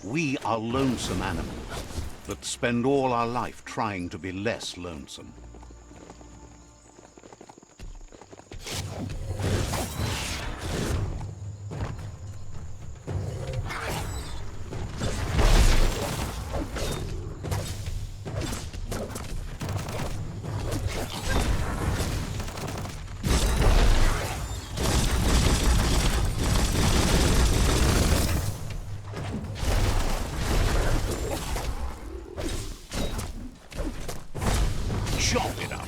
We are lonesome animals that spend all our life trying to be less lonesome. Chop it up.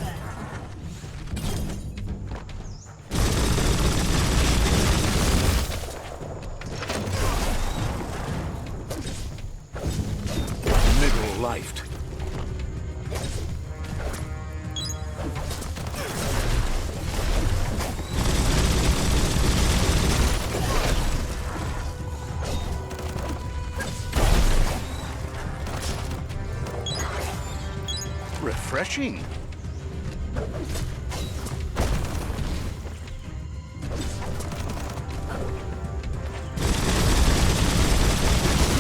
Middle-lifed. Refreshing.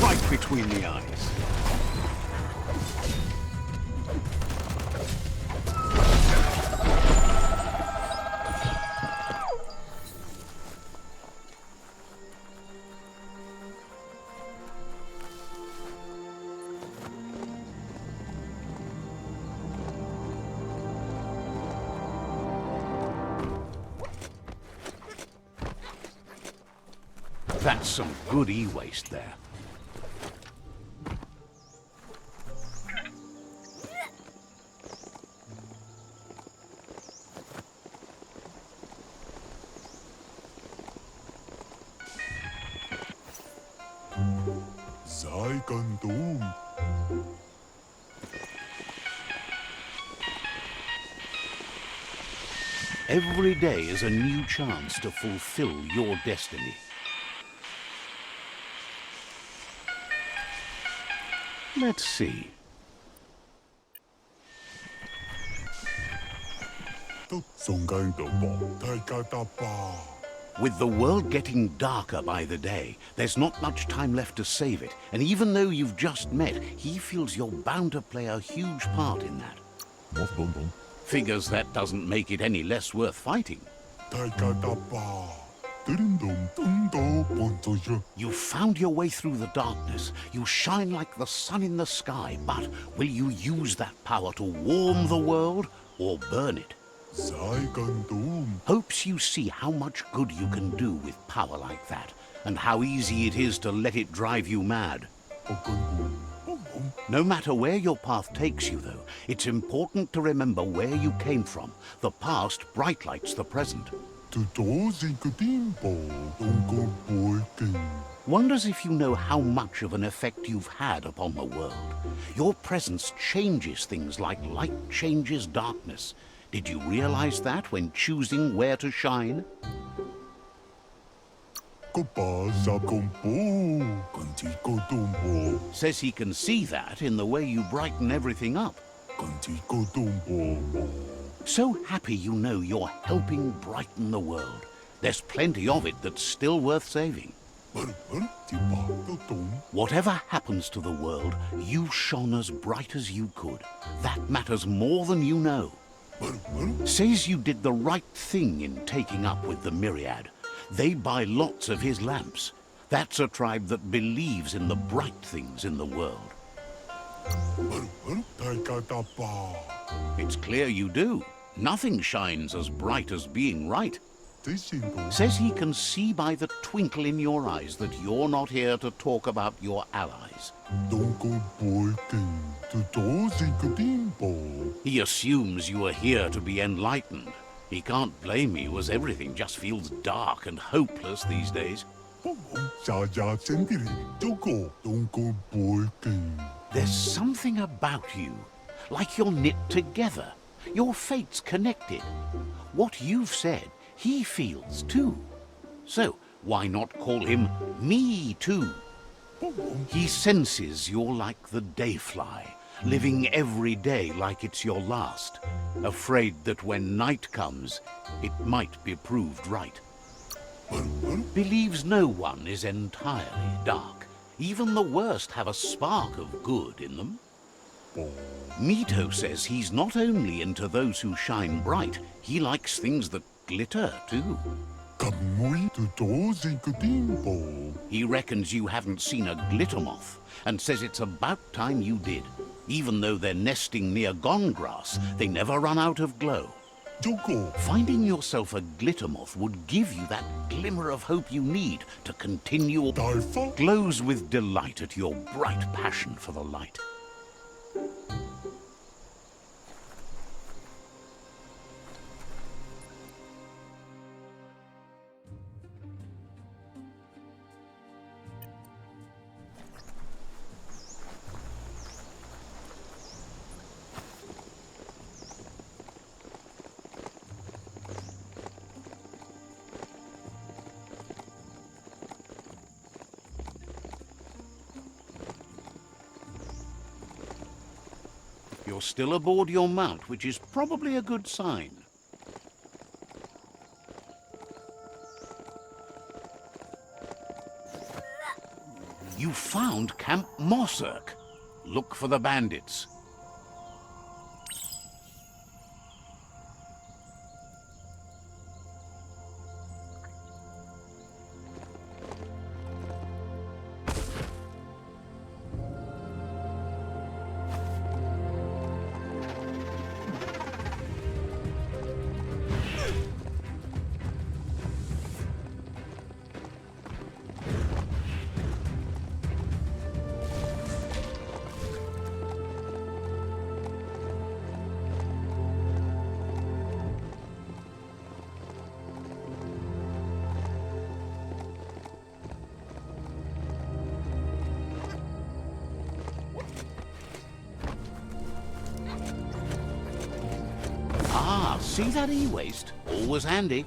Right between the eyes. That's some good e-waste there. Every day is a new chance to fulfill your destiny. Let's see. With the world getting darker by the day, there's not much time left to save it. And even though you've just met, he feels you're bound to play a huge part in that. Figures that doesn't make it any less worth fighting. You found your way through the darkness. You shine like the sun in the sky, but will you use that power to warm the world or burn it? Hopes you see how much good you can do with power like that, and how easy it is to let it drive you mad. No matter where your path takes you, though, it's important to remember where you came from. The past bright lights the present. Wonders if you know how much of an effect you've had upon the world. Your presence changes things like light changes darkness. Did you realize that when choosing where to shine? Says he can see that in the way you brighten everything up. So happy you know you're helping brighten the world. There's plenty of it that's still worth saving. Whatever happens to the world, you shone as bright as you could. That matters more than you know. Says you did the right thing in taking up with the Myriad. They buy lots of his lamps. That's a tribe that believes in the bright things in the world. It's clear you do. Nothing shines as bright as being right. Says he can see by the twinkle in your eyes that you're not here to talk about your allies. He assumes you are here to be enlightened. He can't blame you, as everything just feels dark and hopeless these days. There's something about you, like you're knit together. Your fate's connected. What you've said, he feels too. So why not call him Me Too? He senses you're like the dayfly, living every day like it's your last, afraid that when night comes, it might be proved right. Believes no one is entirely dark. Even the worst have a spark of good in them. Mito says he's not only into those who shine bright, he likes things that glitter too. He reckons you haven't seen a glitter moth and says it's about time you did. Even though they're nesting near gone grass, they never run out of glow. Finding yourself a glitter moth would give you that glimmer of hope you need to continue. Glows with delight at your bright passion for the light. You're still aboard your mount, which is probably a good sign. You found Camp Mossirk. Look for the bandits. Ah, see that e-waste? Always handy.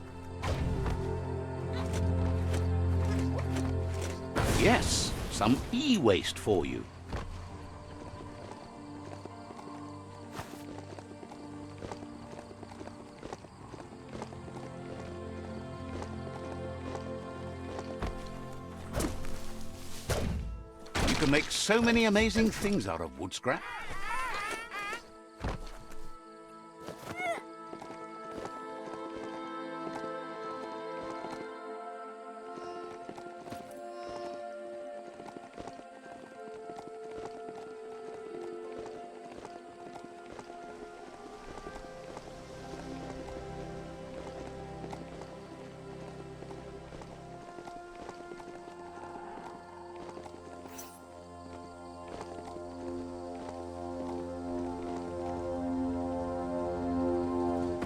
Yes, some e-waste for you. You can make so many amazing things out of wood scrap.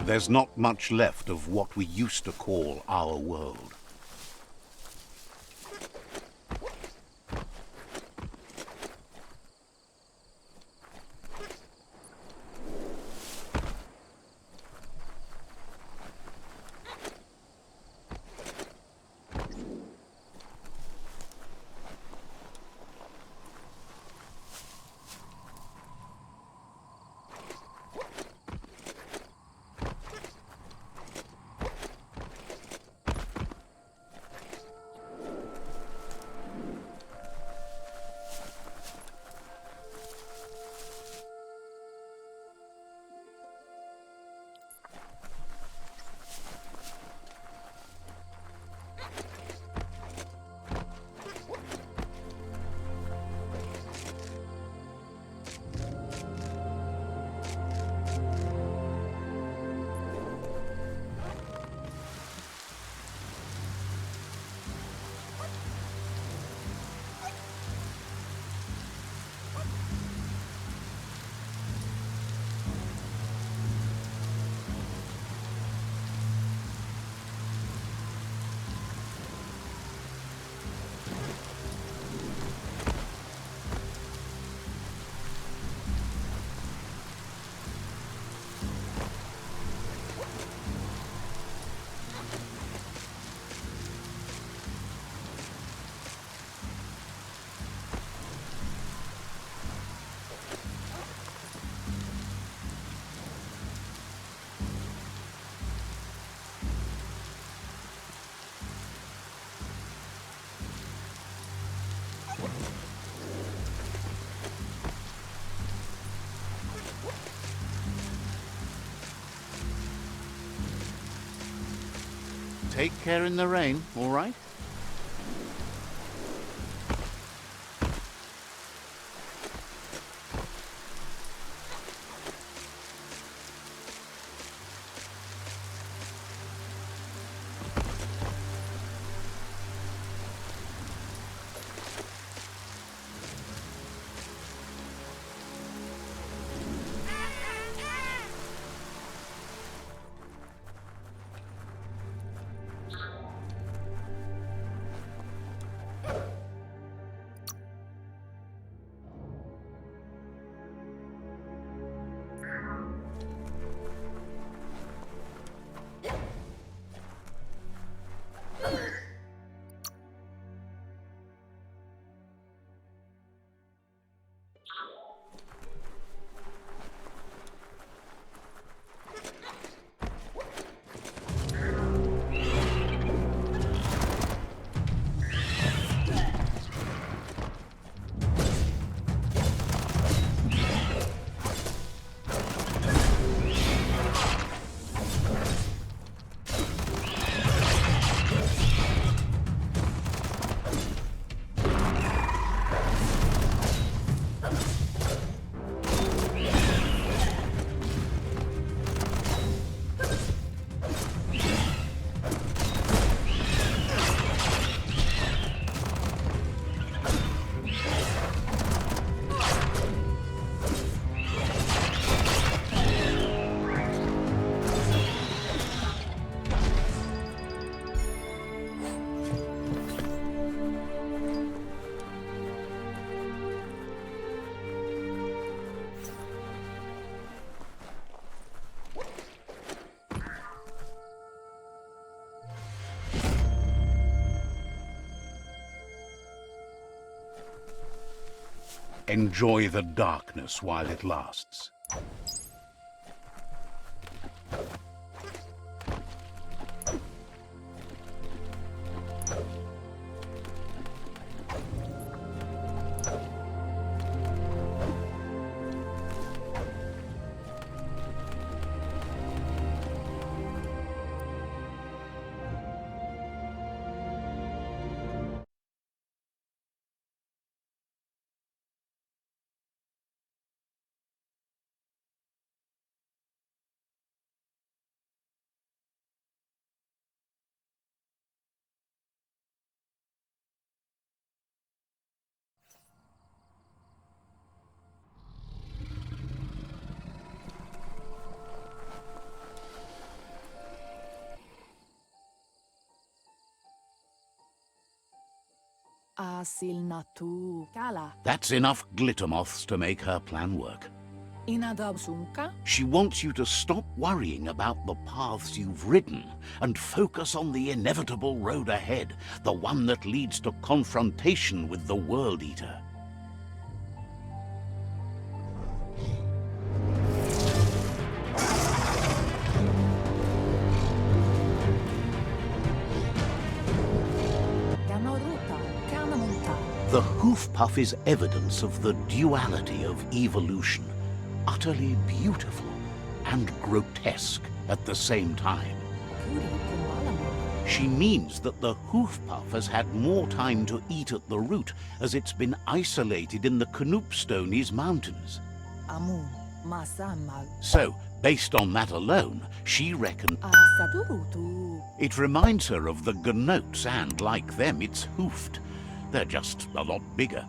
There's not much left of what we used to call our world. Take care in the rain, all right? Enjoy the darkness while it lasts. Asil natu kala. That's enough glitter moths to make her plan work. Inadabsunka? She wants you to stop worrying about the paths you've ridden and focus on the inevitable road ahead, the one that leads to confrontation with the World Eater. The hoof puff is evidence of the duality of evolution, utterly beautiful and grotesque at the same time. She means that the hoof puff has had more time to eat at the root as it's been isolated in the Knoopstonies mountains. So, based on that alone, she reckons it reminds her of the gnotes and, like them, it's hoofed. They're just a lot bigger.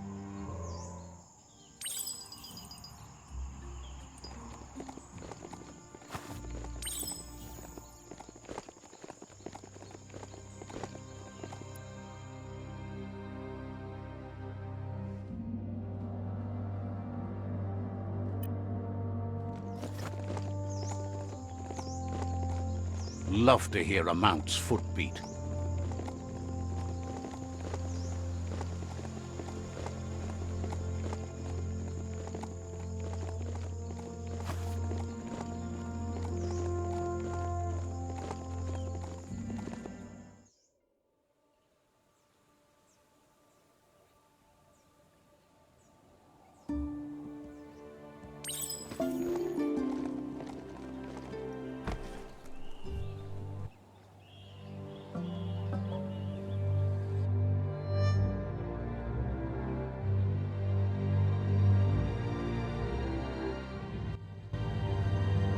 Love to hear a mount's footbeat.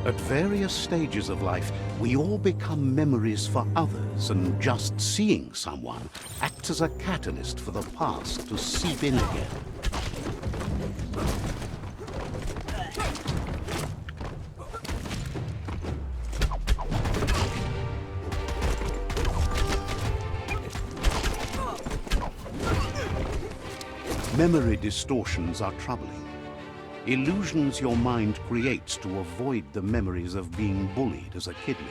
At various stages of life, we all become memories for others, and just seeing someone acts as a catalyst for the past to seep in again. Memory distortions are troubling. Illusions your mind creates to avoid the memories of being bullied as a kidling.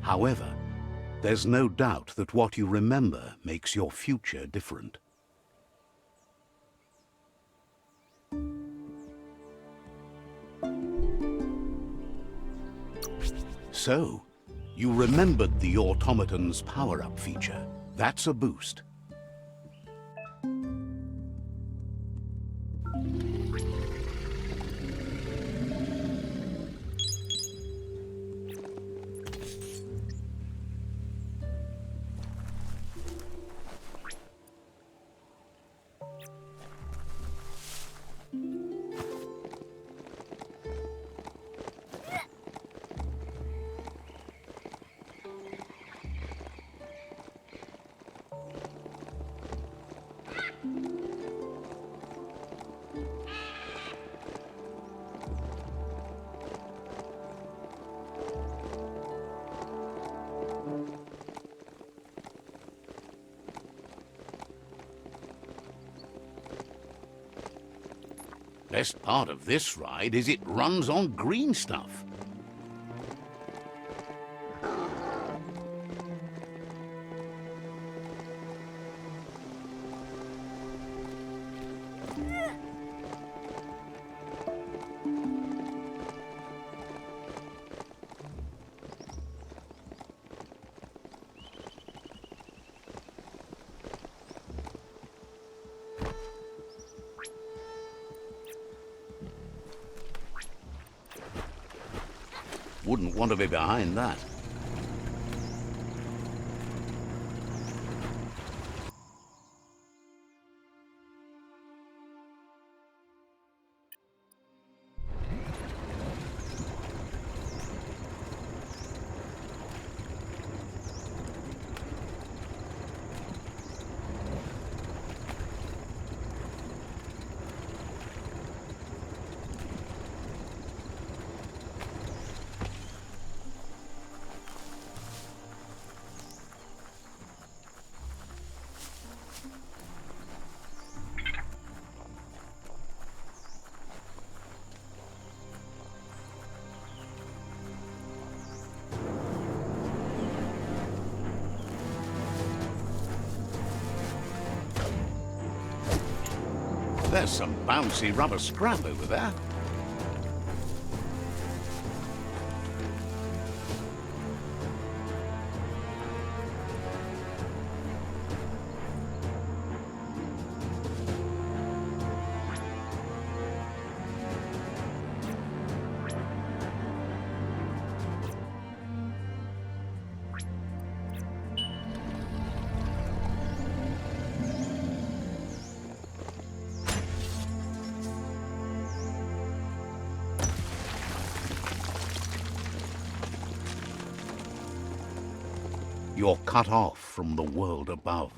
However, there's no doubt that what you remember makes your future different. So, you remembered the automaton's power-up feature. That's a boost. Best part of this ride is it runs on green stuff. Wouldn't want to be behind that. There's some bouncy rubber scrap over there. You're cut off from the world above.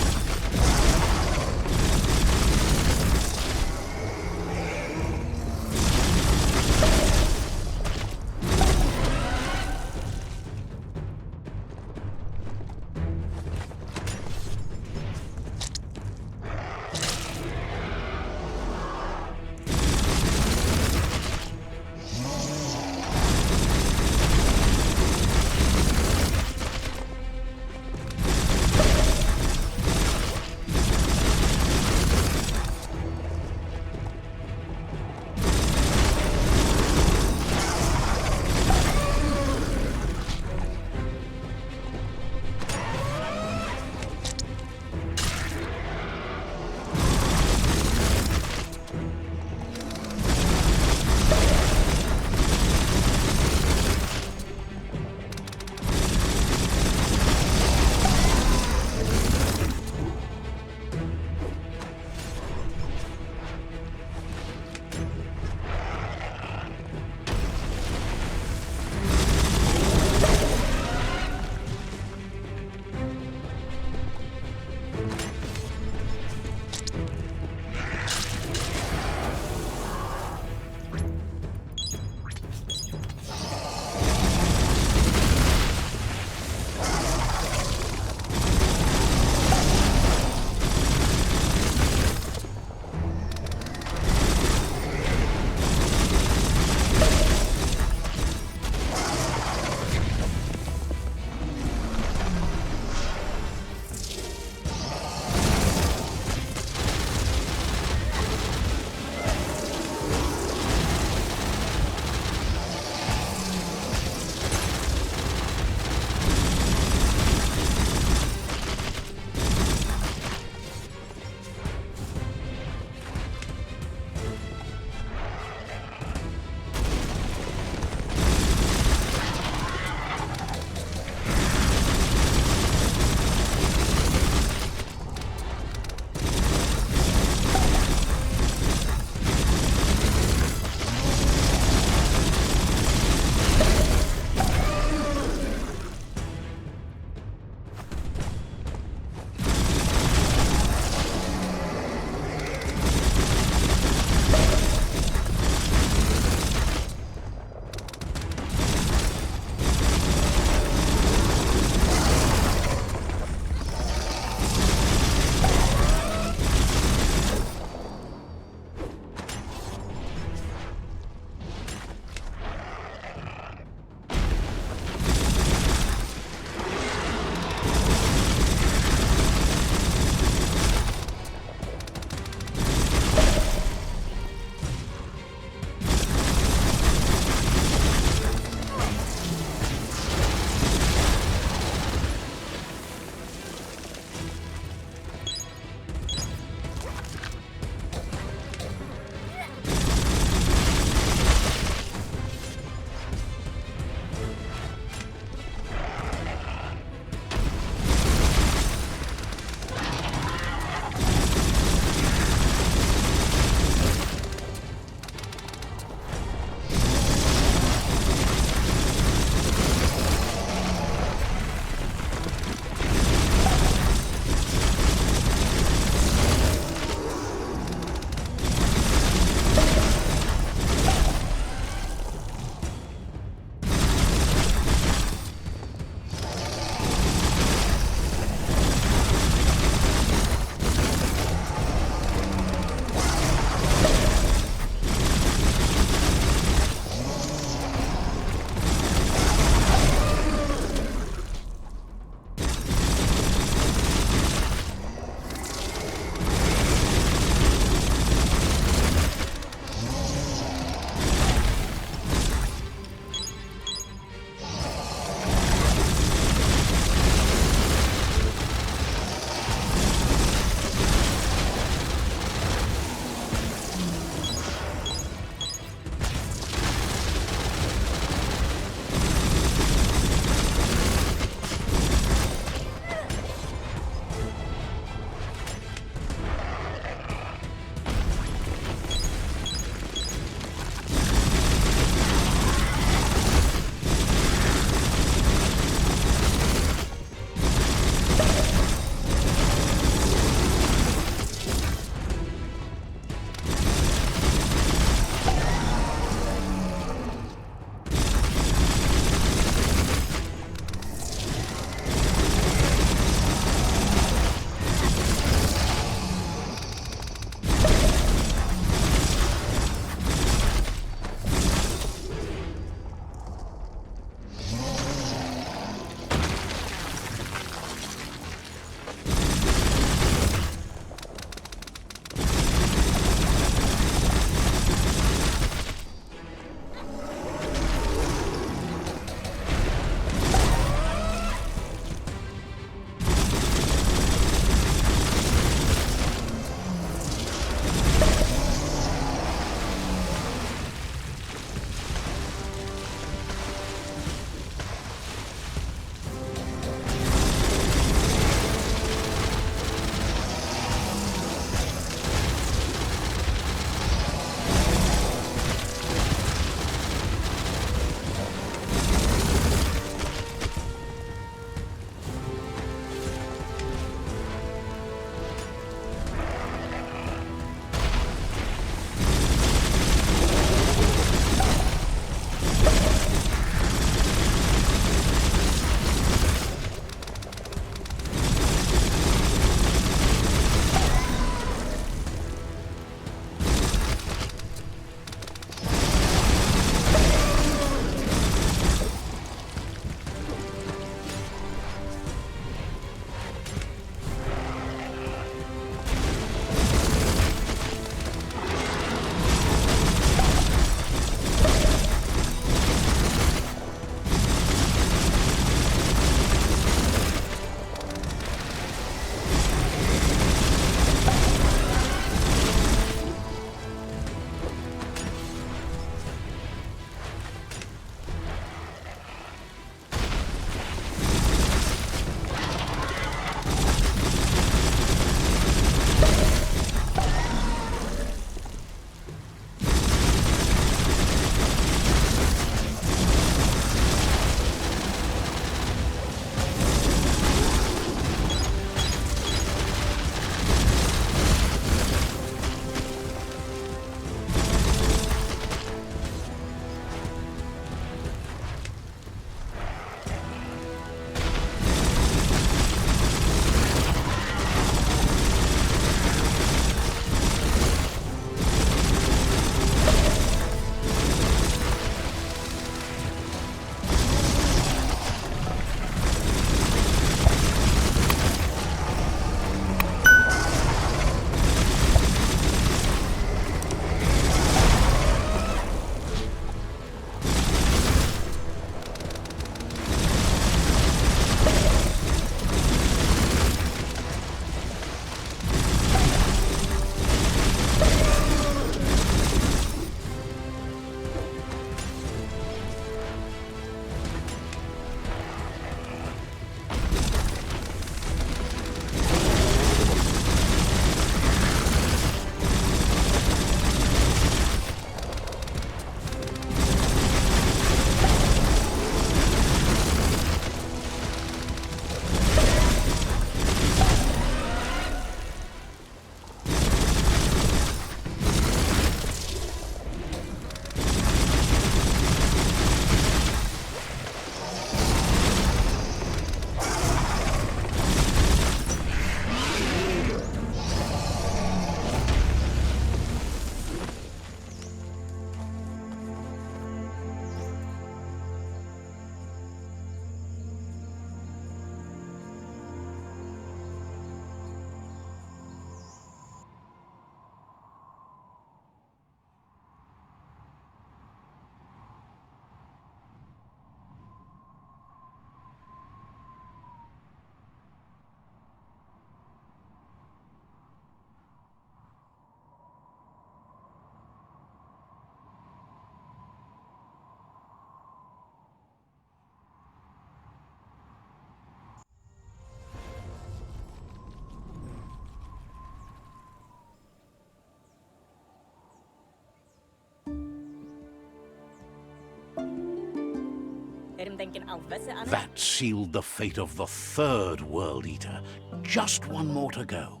That sealed the fate of the third World Eater. Just one more to go.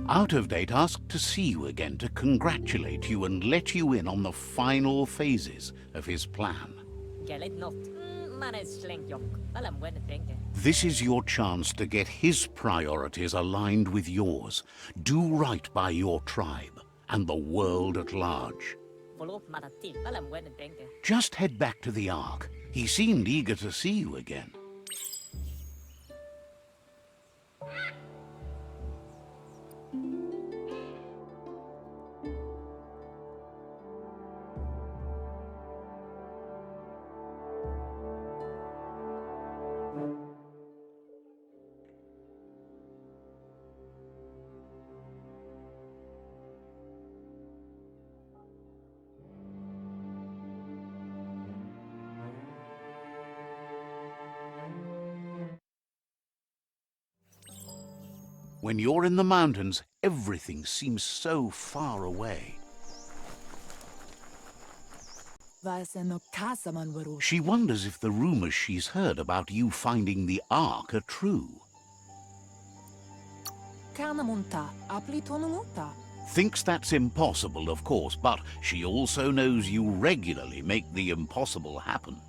Out of Date asked to see you again to congratulate you and let you in on the final phases of his plan. This is your chance to get his priorities aligned with yours. Do right by your tribe and the world at large. Just head back to the Ark. He seemed eager to see you again. When you're in the mountains, everything seems so far away. She wonders if the rumors she's heard about you finding the Ark are true. Thinks that's impossible, of course, but she also knows you regularly make the impossible happen.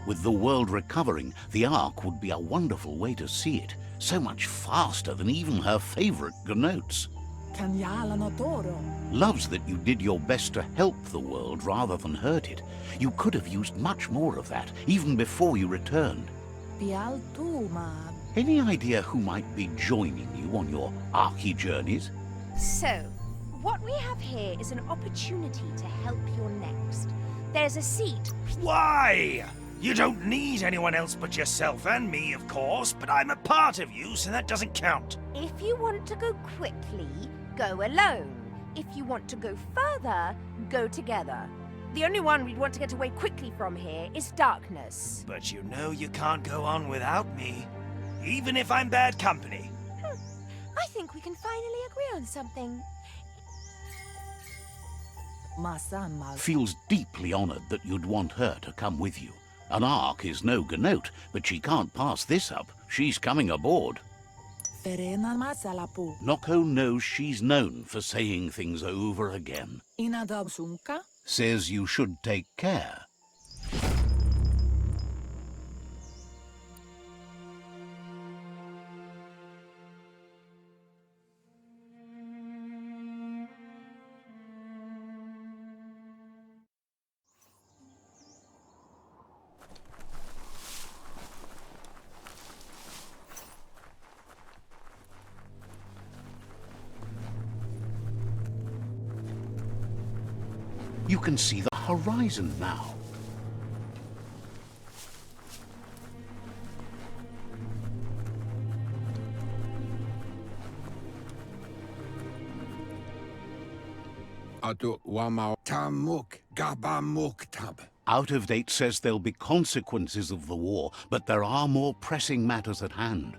With the world recovering, the Ark would be a wonderful way to see it. So much faster than even her favorite gnotes. Loves that you did your best to help the world rather than hurt it. You could have used much more of that, even before you returned. Any idea who might be joining you on your Arky journeys? So, what we have here is an opportunity to help your next. There's a seat. Why? You don't need anyone else but yourself and me, of course, but I'm a part of you, so that doesn't count. If you want to go quickly, go alone. If you want to go further, go together. The only one we'd want to get away quickly from here is darkness. But you know you can't go on without me, even if I'm bad company. I think we can finally agree on something. Feels deeply honored that you'd want her to come with you. An Ark is no gnote, but she can't pass this up. She's coming aboard. Noko knows she's known for saying things over again. Says you should take care. You can see the horizon now. Out of Date says there'll be consequences of the war, but there are more pressing matters at hand.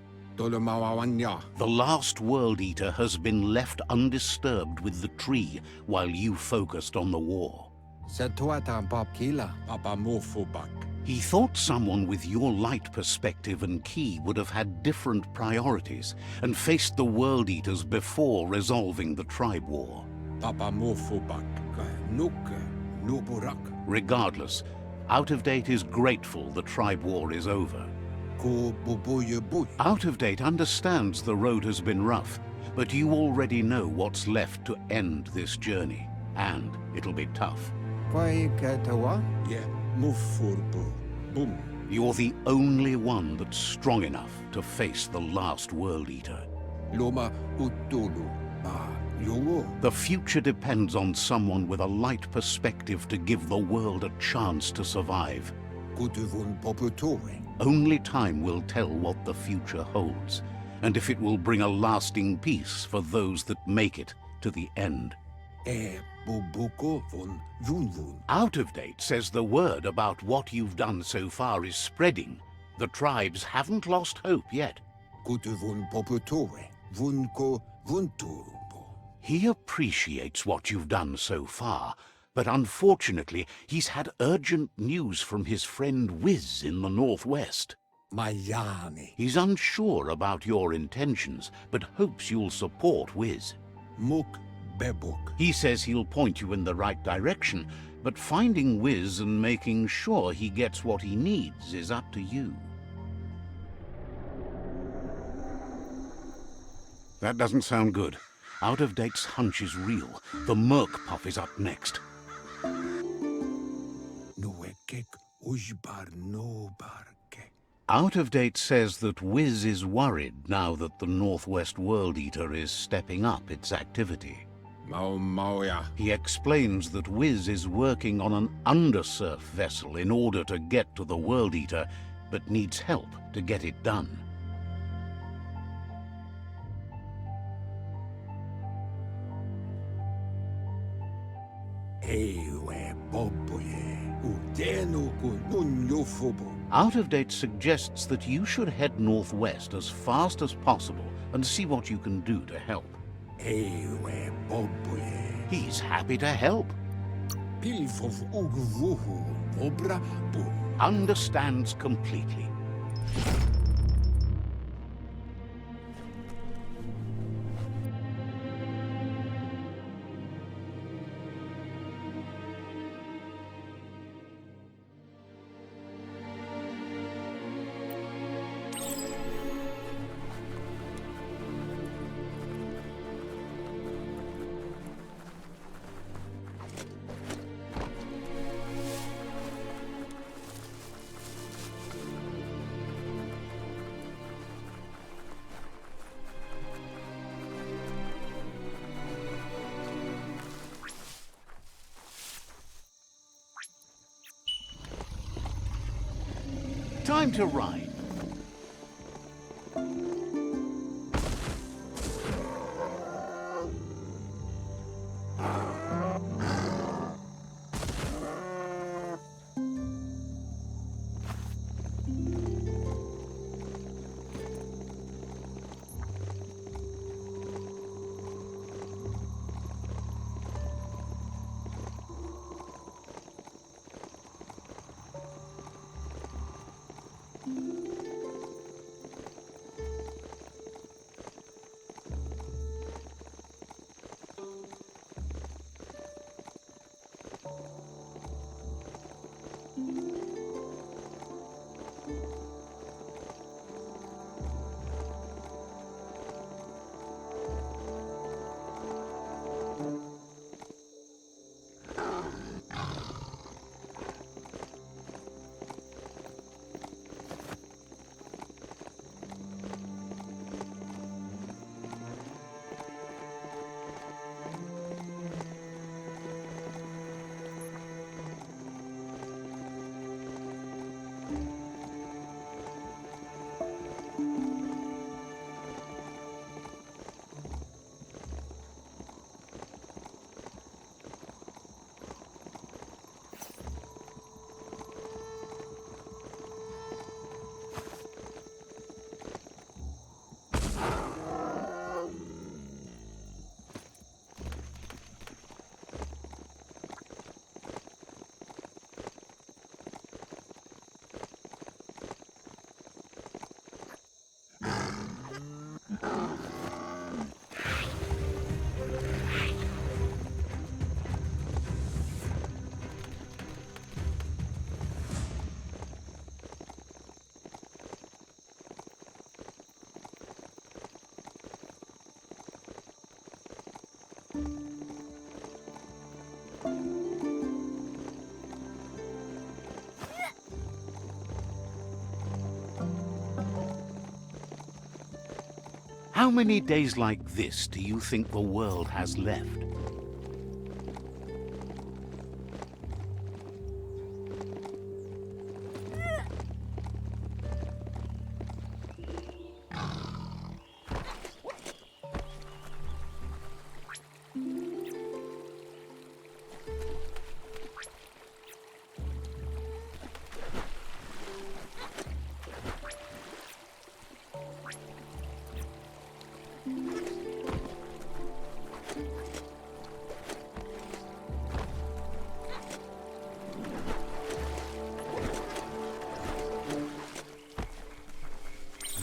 The last World Eater has been left undisturbed with the tree while you focused on the war. He thought someone with your light perspective and key would have had different priorities and faced the World Eaters before resolving the tribe war. Regardless, Out of Date is grateful the tribe war is over. Out of Date understands the road has been rough, but you already know what's left to end this journey, and it'll be tough. You're the only one that's strong enough to face the last World Eater. The future depends on someone with a light perspective to give the world a chance to survive. Only time will tell what the future holds, and if it will bring a lasting peace for those that make it to the end. Out of Date says the word about what you've done so far is spreading. The tribes haven't lost hope yet. He appreciates what you've done so far, but unfortunately he's had urgent news from his friend Wiz in the northwest. Miami. He's unsure about your intentions, but hopes you'll support Wiz. Muk Bebuk. He says he'll point you in the right direction, but finding Wiz and making sure he gets what he needs is up to you. That doesn't sound good. Out of Date's hunch is real. The Merc Puff is up next. Nuekek Ujbar Nobarke. Out of Date says that Wiz is worried now that the Northwest World Eater is stepping up its activity. Mauya. He explains that Wiz is working on an undersurf vessel in order to get to the World Eater, but needs help to get it done. Ewe Boboye. Udenuku Nunyofubu. Out of Date suggests that you should head northwest as fast as possible and see what you can do to help. Ewe Boboye. He's happy to help. Pilfov Ugvuhu. Obra Bum. Understands completely. Time to ride. How many days like this do you think the world has left?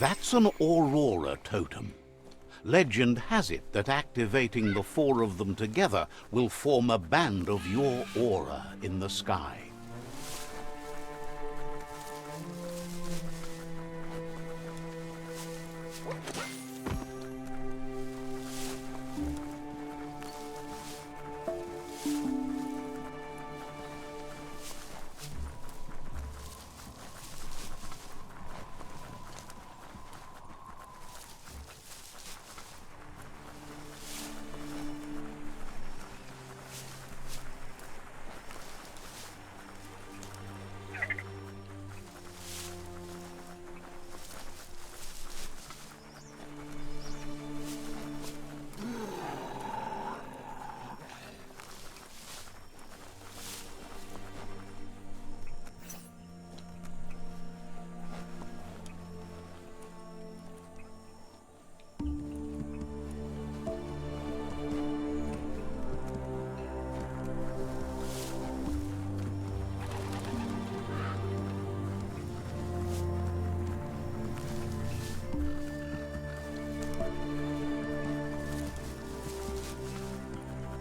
That's an aurora totem. Legend has it that activating the four of them together will form a band of your aura in the sky.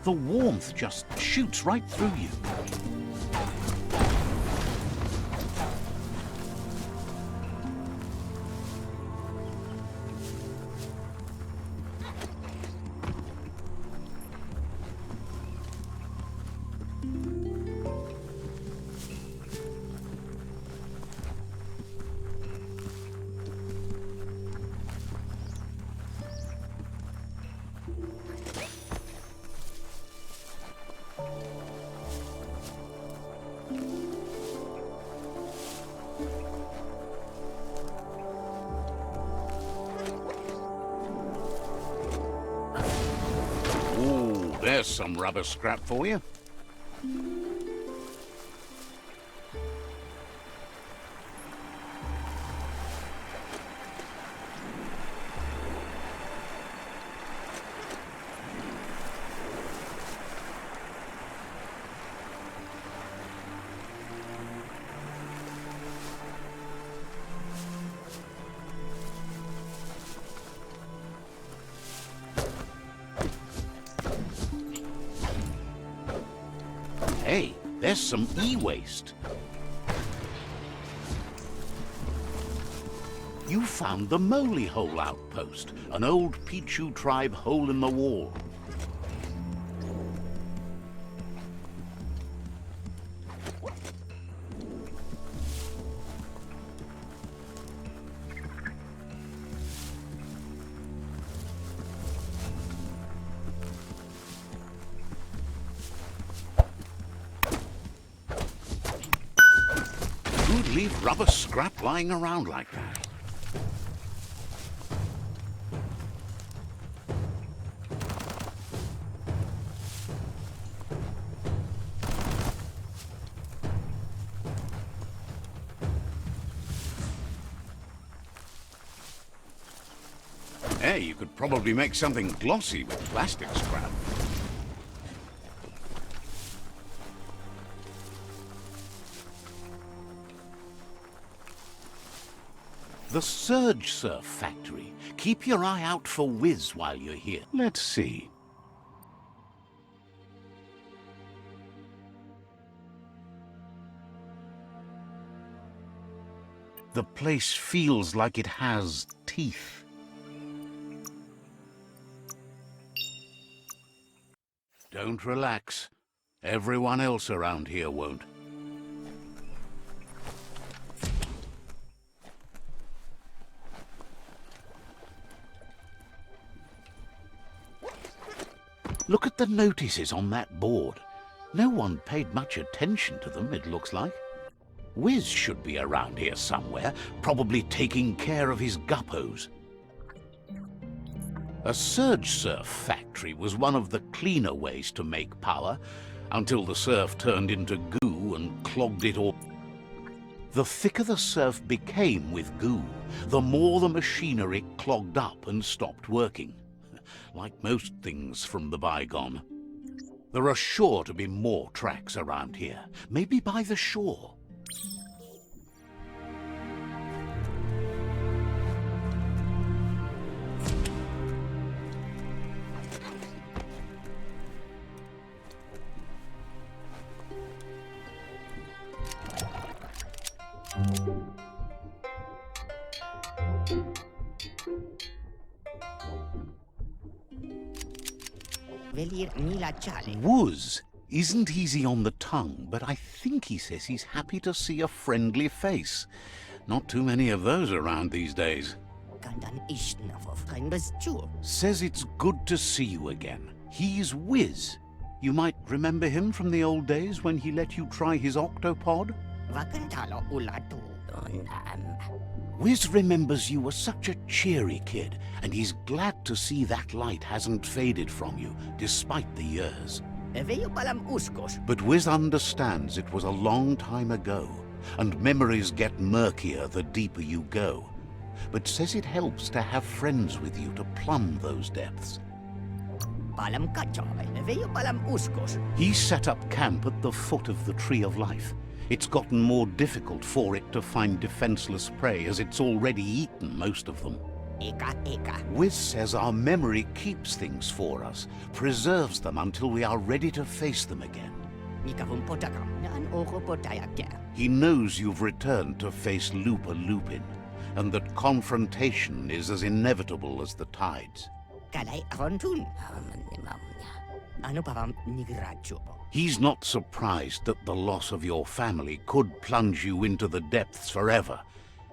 The warmth just shoots right through you. There's some rubber scrap for you. Hey, there's some e-waste. You found the Moly Hole outpost, an old Pichu tribe hole in the wall. Who'd leave rubber scrap lying around like that? Hey, you could probably make something glossy with plastic scrap. The Surge Surf Factory. Keep your eye out for Wiz while you're here. Let's see. The place feels like it has teeth. Don't relax. Everyone else around here won't. Look at the notices on that board. No one paid much attention to them, it looks like. Wiz should be around here somewhere, probably taking care of his guppos. A surge surf factory was one of the cleaner ways to make power, until the surf turned into goo and clogged it all. The thicker the surf became with goo, the more the machinery clogged up and stopped working. Like most things from the bygone. There are sure to be more tracks around here, maybe by the shore. Wuz isn't easy on the tongue, but I think he says he's happy to see a friendly face. Not too many of those around these days. Says it's good to see you again. He's Wiz. You might remember him from the old days when he let you try his octopod? Wiz remembers you were such a cheery kid, and he's glad to see that light hasn't faded from you, despite the years. But Wiz understands it was a long time ago, and memories get murkier the deeper you go, but says it helps to have friends with you to plumb those depths. He set up camp at the foot of the Tree of Life. It's gotten more difficult for it to find defenseless prey, as it's already eaten most of them. Wiz says our memory keeps things for us, preserves them until we are ready to face them again. He knows you've returned to face Lupa Lupin, and that confrontation is as inevitable as the tides. He's not surprised that the loss of your family could plunge you into the depths forever,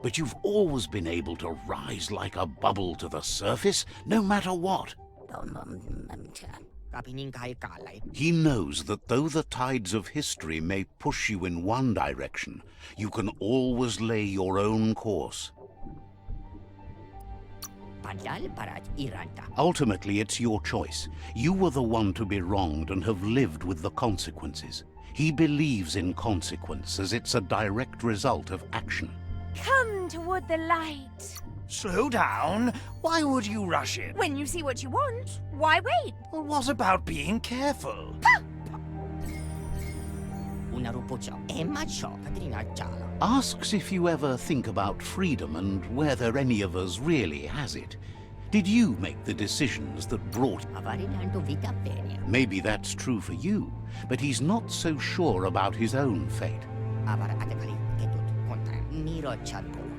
but you've always been able to rise like a bubble to the surface, no matter what. He knows that though the tides of history may push you in one direction, you can always lay your own course. Ultimately, it's your choice. You were the one to be wronged and have lived with the consequences. He believes in consequence as it's a direct result of action. Come toward the light. Slow down. Why would you rush in? When you see what you want, why wait? Well, what about being careful? Asks if you ever think about freedom and whether any of us really has it. Did you make the decisions that brought... Maybe that's true for you, but he's not so sure about his own fate.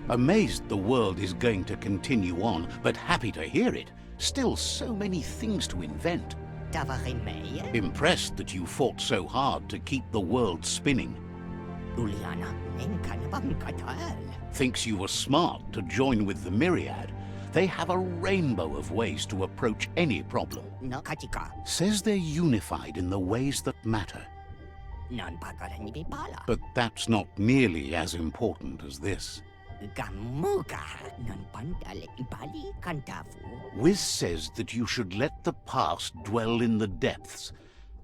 Amazed the world is going to continue on, but happy to hear it. Still so many things to invent. Impressed that you fought so hard to keep the world spinning. Thinks you were smart to join with the Myriad. They have a rainbow of ways to approach any problem. Says they're unified in the ways that matter. But that's not nearly as important as this. Wiz says that you should let the past dwell in the depths,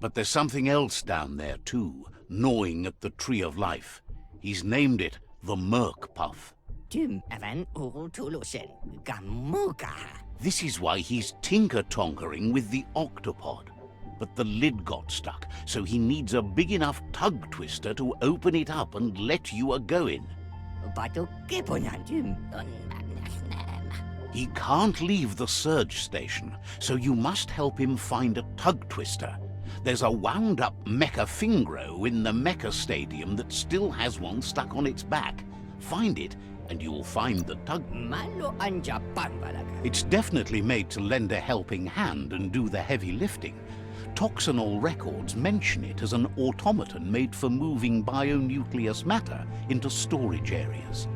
but there's something else down there too, gnawing at the Tree of Life. He's named it the Merc Puff. This is why he's tinker-tonkering with the octopod. But the lid got stuck, so he needs a big enough tug twister to open it up and let you a-go-in. He can't leave the surge station, so you must help him find a tug twister. There's a wound-up mecha fingro in the mecha stadium that still has one stuck on its back. Find it, and you'll find the tug. It's definitely made to lend a helping hand and do the heavy lifting. Toxanol records mention it as an automaton made for moving bionucleus matter into storage areas.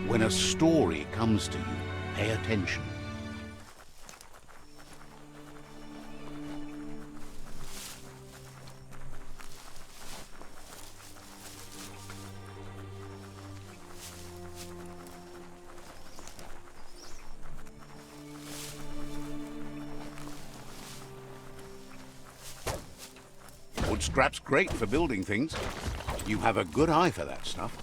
When a story comes to you, pay attention. Wood scrap's great for building things. You have a good eye for that stuff.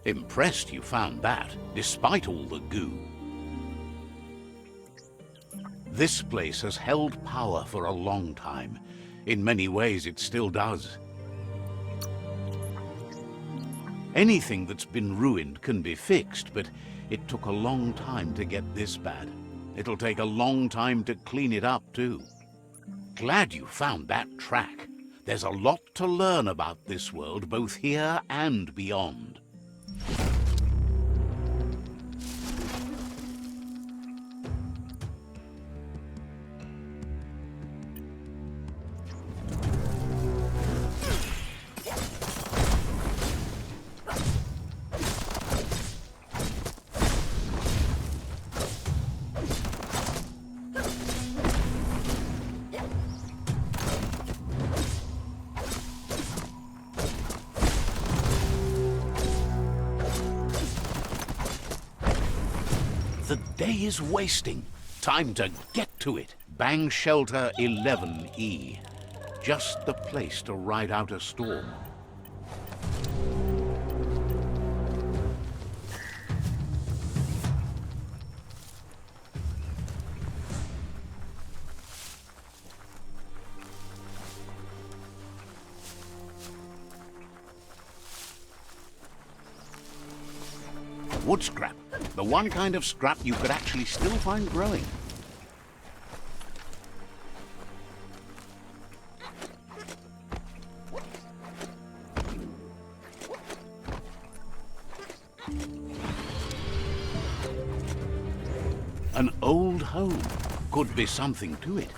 Impressed you found that, despite all the goo. This place has held power for a long time. In many ways, it still does. Anything that's been ruined can be fixed, but it took a long time to get this bad. It'll take a long time to clean it up, too. Glad you found that track. There's a lot to learn about this world, both here and beyond. The day is wasting. Time to get to it. Bang Shelter 11E. Just the place to ride out a storm. Wood scrap. The one kind of scrap you could actually still find growing. An old home. Could be something to it.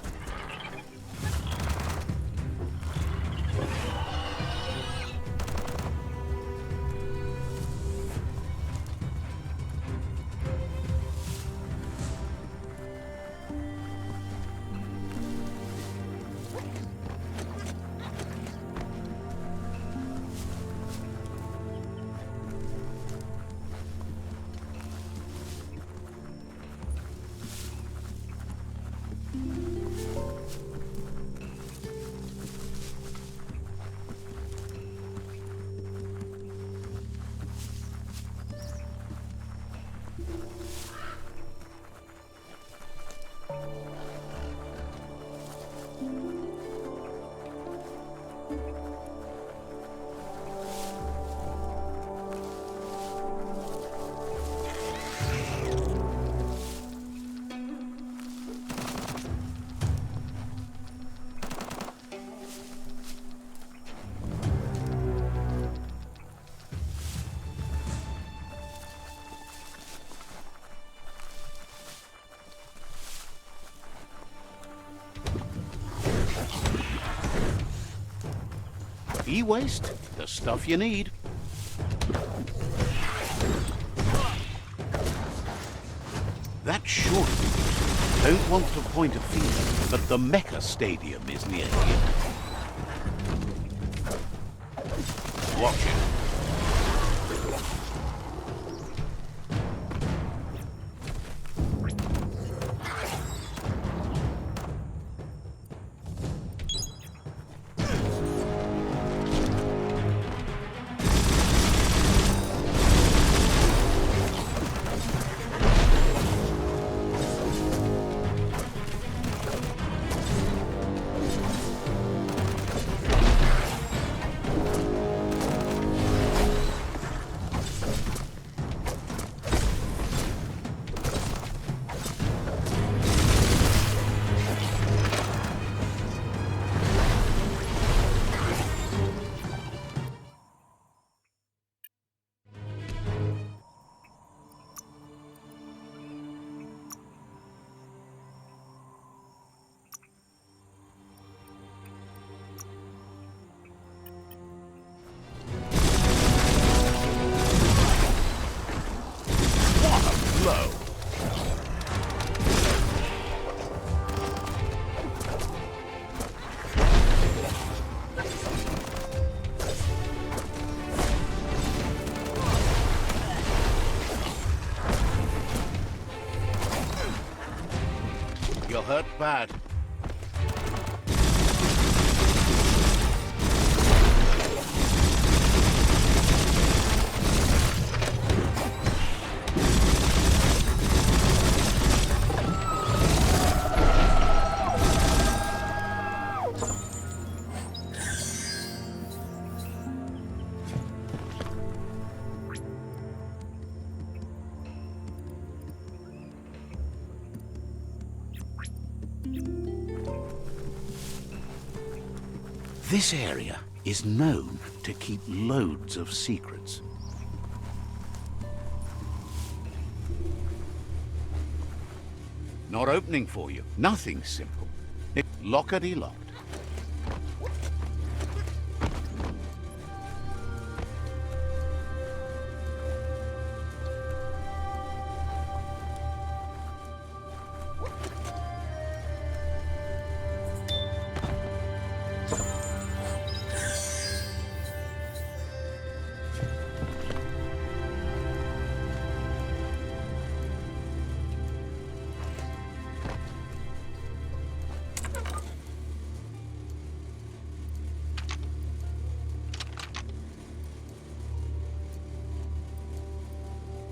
E-waste, the stuff you need. That should be. Don't want to point a finger, but the Mecha Stadium is near here. Watch it. You're hurt bad. This area is known to keep loads of secrets. Not opening for you. Nothing simple. It's lockety-locked.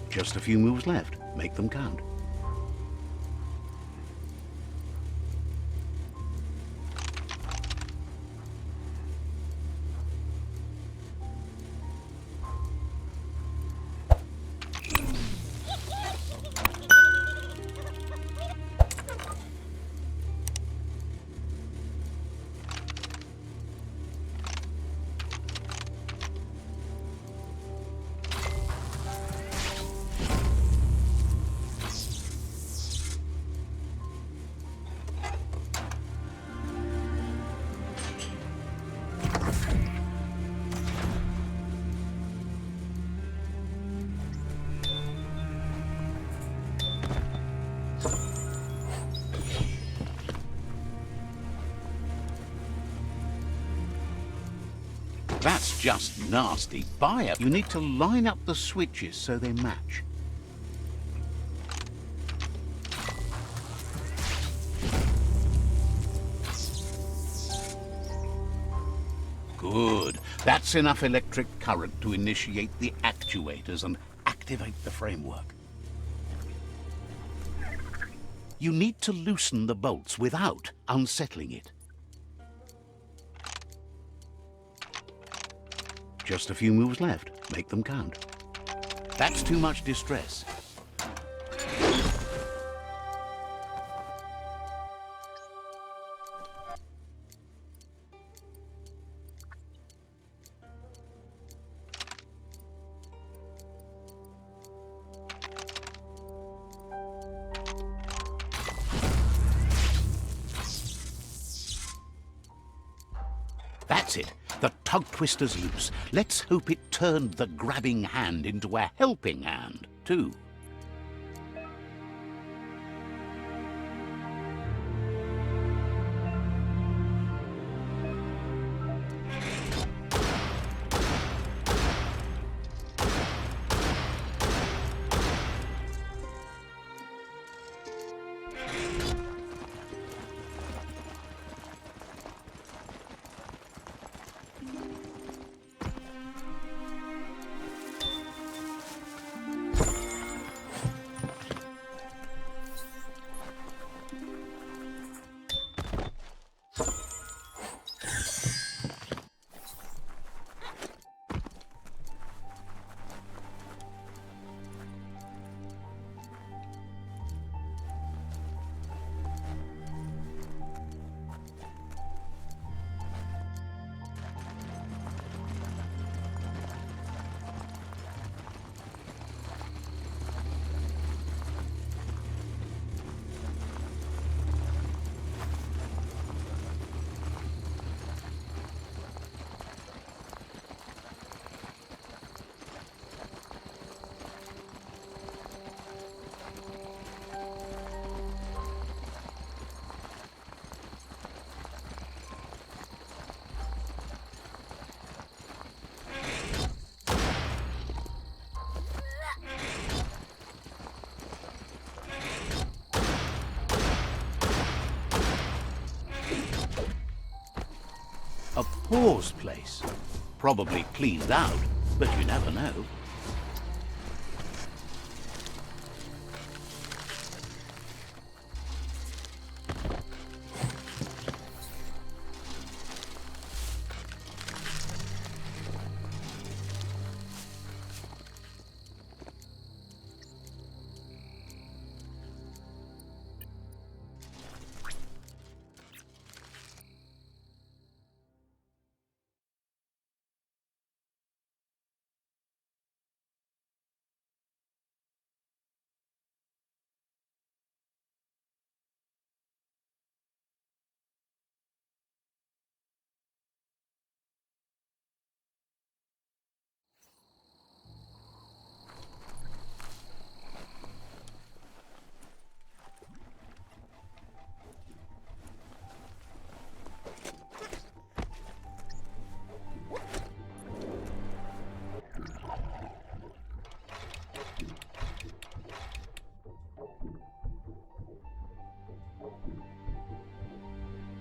Just a few moves left. Make them count. That's just nasty. Bio, you need to line up the switches so they match. Good. That's enough electric current to initiate the actuators and activate the framework. You need to loosen the bolts without unsettling it. Just a few moves left. Make them count. That's too much distress. That's it. The tug twister's loose. Let's hope it turned the grabbing hand into a helping hand, too. A pause place. Probably cleaned out, but you never know.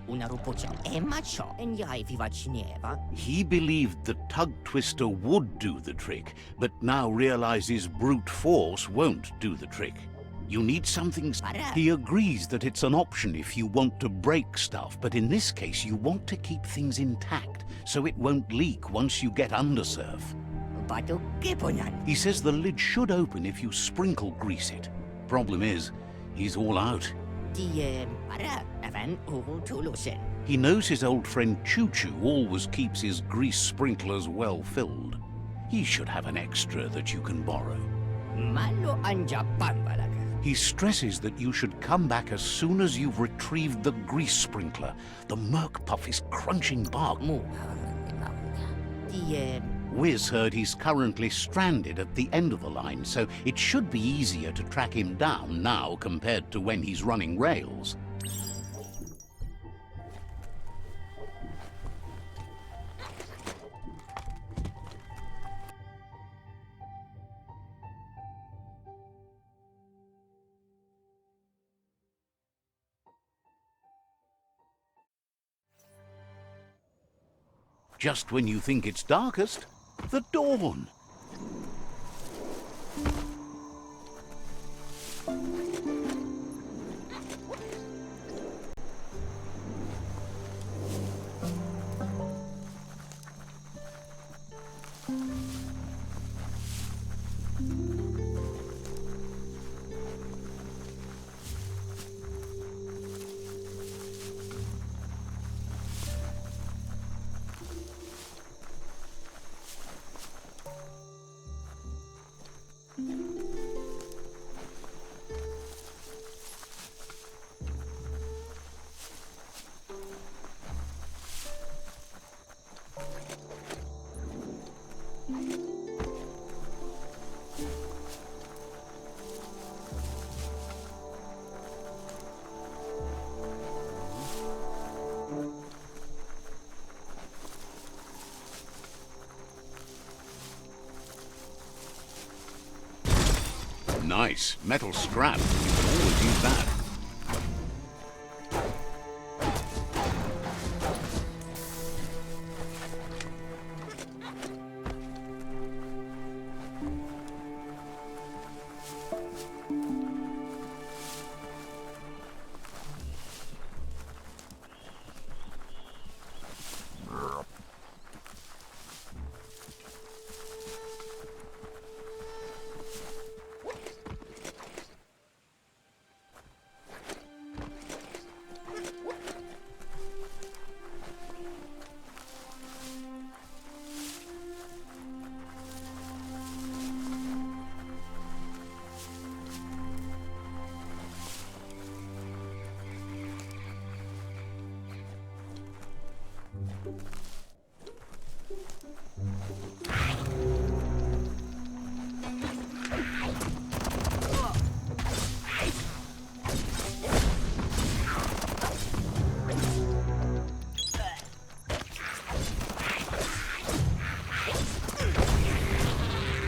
Una rupocia Emma ciò e njaj vivacineva. He believed the tug twister would do the trick, but now realizes brute force won't do the trick. You need something... He agrees that it's an option if you want to break stuff, but in this case you want to keep things intact, so it won't leak once you get undersurf. Batu kipunan. He says the lid should open if you sprinkle grease it. Problem is, he's all out. Even tulusin. He knows his old friend Choo-Choo always keeps his grease sprinklers well filled. He should have an extra that you can borrow. Malo anja pambalaga. He stresses that you should come back as soon as you've retrieved the grease sprinkler. The Merc Puff is crunching bark. Wiz heard he's currently stranded at the end of the line, so it should be easier to track him down now compared to when he's running rails. Just when you think it's darkest, the dawn. Nice. Metal scrap. You can always use that.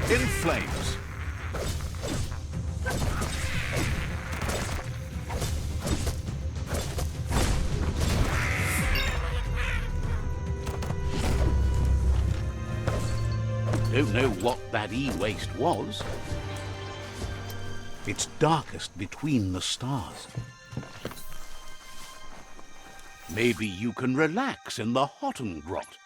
In flames. Don't know what that e-waste was. It's darkest between the stars. Maybe you can relax in the Hotten Grot.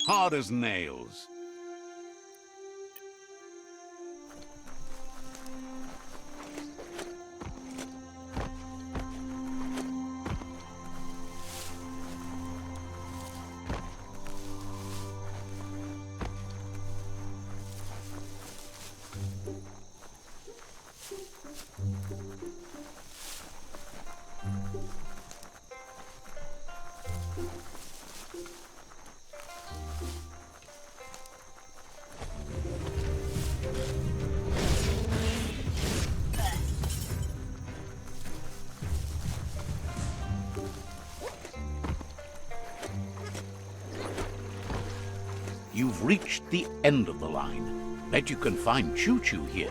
Hard as nails. reached the end of the line. Bet you can find Choo Choo here.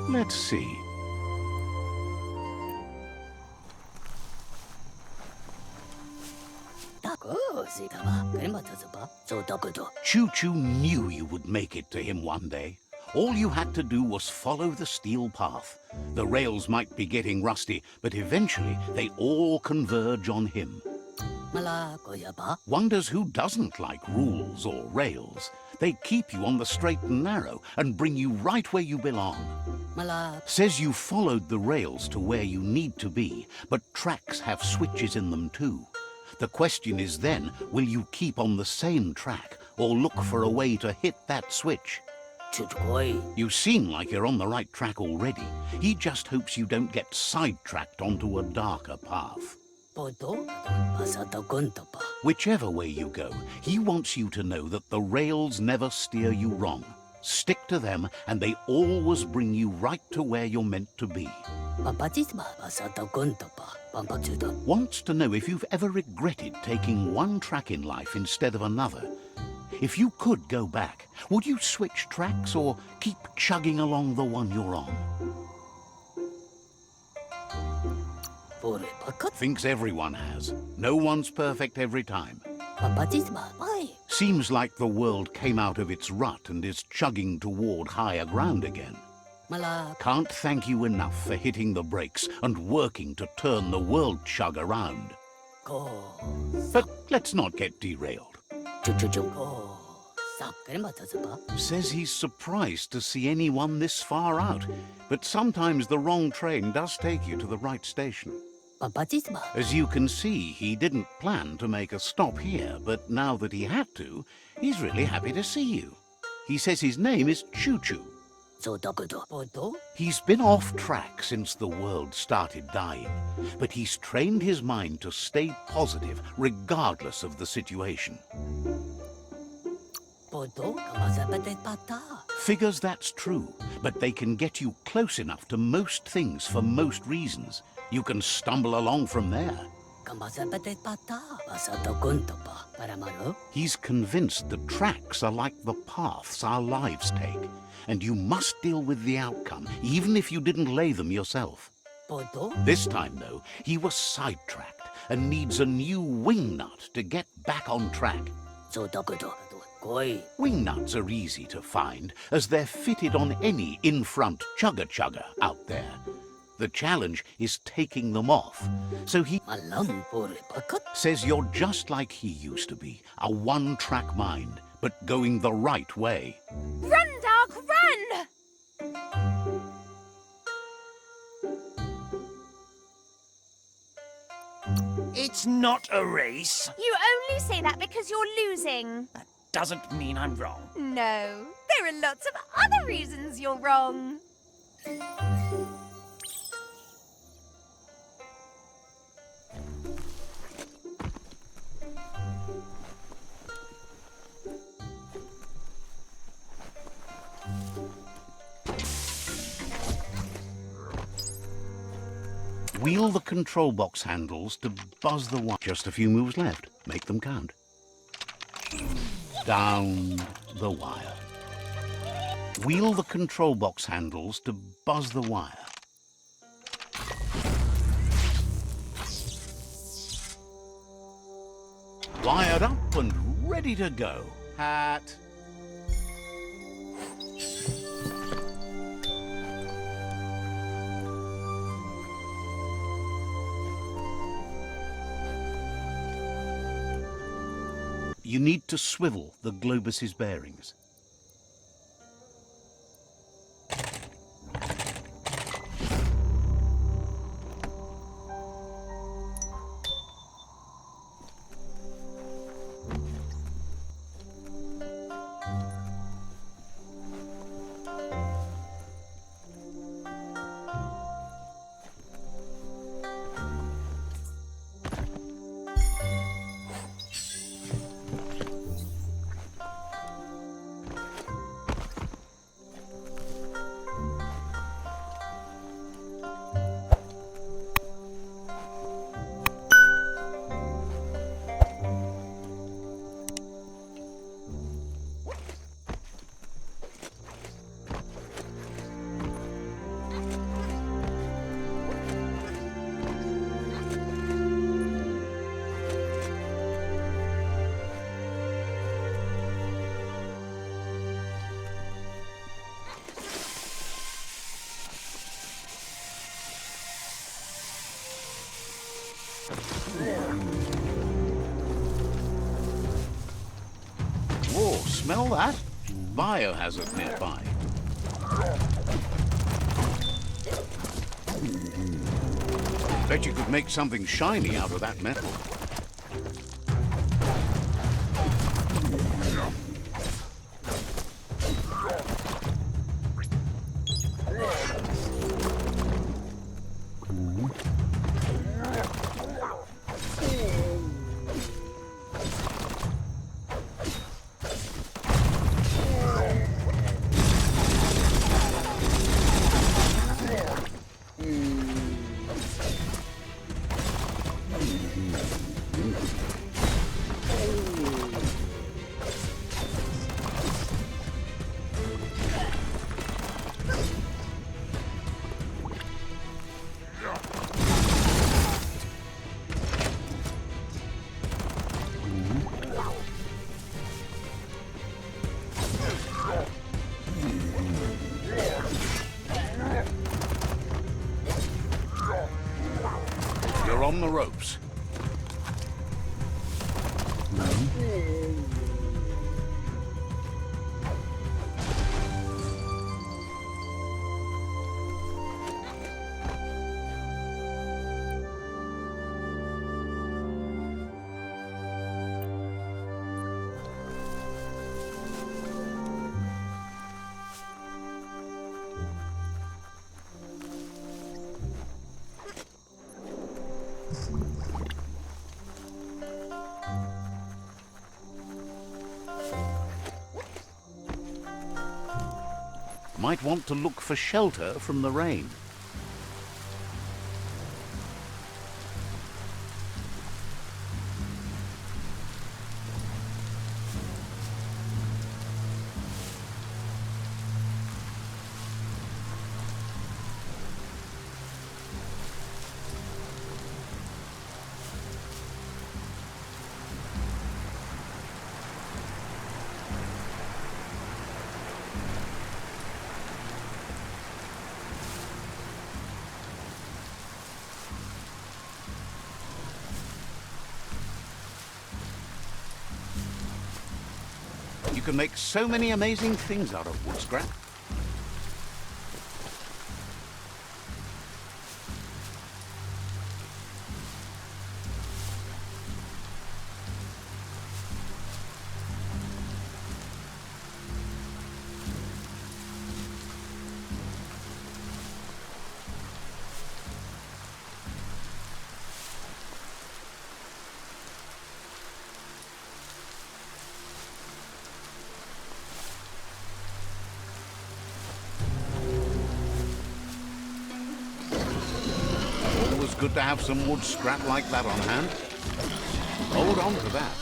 Let's see. Choo Choo knew you would make it to him one day. All you had to do was follow the steel path. The rails might be getting rusty, but eventually they all converge on him. Wonders who doesn't like rules or rails. They keep you on the straight and narrow and bring you right where you belong. Says you followed the rails to where you need to be, but tracks have switches in them too. The question is then, will you keep on the same track or look for a way to hit that switch? You seem like you're on the right track already. He just hopes you don't get sidetracked onto a darker path. Whichever way you go, he wants you to know that the rails never steer you wrong. Stick to them, and they always bring you right to where you're meant to be. Wants to know if you've ever regretted taking one track in life instead of another. If you could go back, would you switch tracks or keep chugging along the one you're on? Thinks everyone has. No one's perfect every time. Seems like the world came out of its rut and is chugging toward higher ground again. Can't thank you enough for hitting the brakes and working to turn the world chug around. But let's not get derailed. Says he's surprised to see anyone this far out, but sometimes the wrong train does take you to the right station. As you can see, he didn't plan to make a stop here, but now that he had to, he's really happy to see you. He says his name is Choo Choo. He's been off track since the world started dying, but he's trained his mind to stay positive regardless of the situation. Figures that's true, but they can get you close enough to most things for most reasons. You can stumble along from there. He's convinced the tracks are like the paths our lives take, and you must deal with the outcome, even if you didn't lay them yourself. This time, though, he was sidetracked and needs a new wing nut to get back on track. Wing nuts are easy to find, as they're fitted on any in-front chugger-chugger out there. The challenge is taking them off. So he says you're just like he used to be, a one-track mind, but going the right way. Run, Dark, run! It's not a race. You only say that because you're losing. That doesn't mean I'm wrong. No, there are lots of other reasons you're wrong. Wheel the control box handles to buzz the wire. Just a few moves left. Make them count. Down the wire. Wheel the control box handles to buzz the wire. Wired up and ready to go. Hat. You need to swivel the globus's bearings. Smell that? Biohazard nearby. Bet you could make something shiny out of that metal. You're on the ropes. Might want to look for shelter from the rain. You can make so many amazing things out of wood scrap. Always good to have some wood scrap like that on hand. Hold on to that.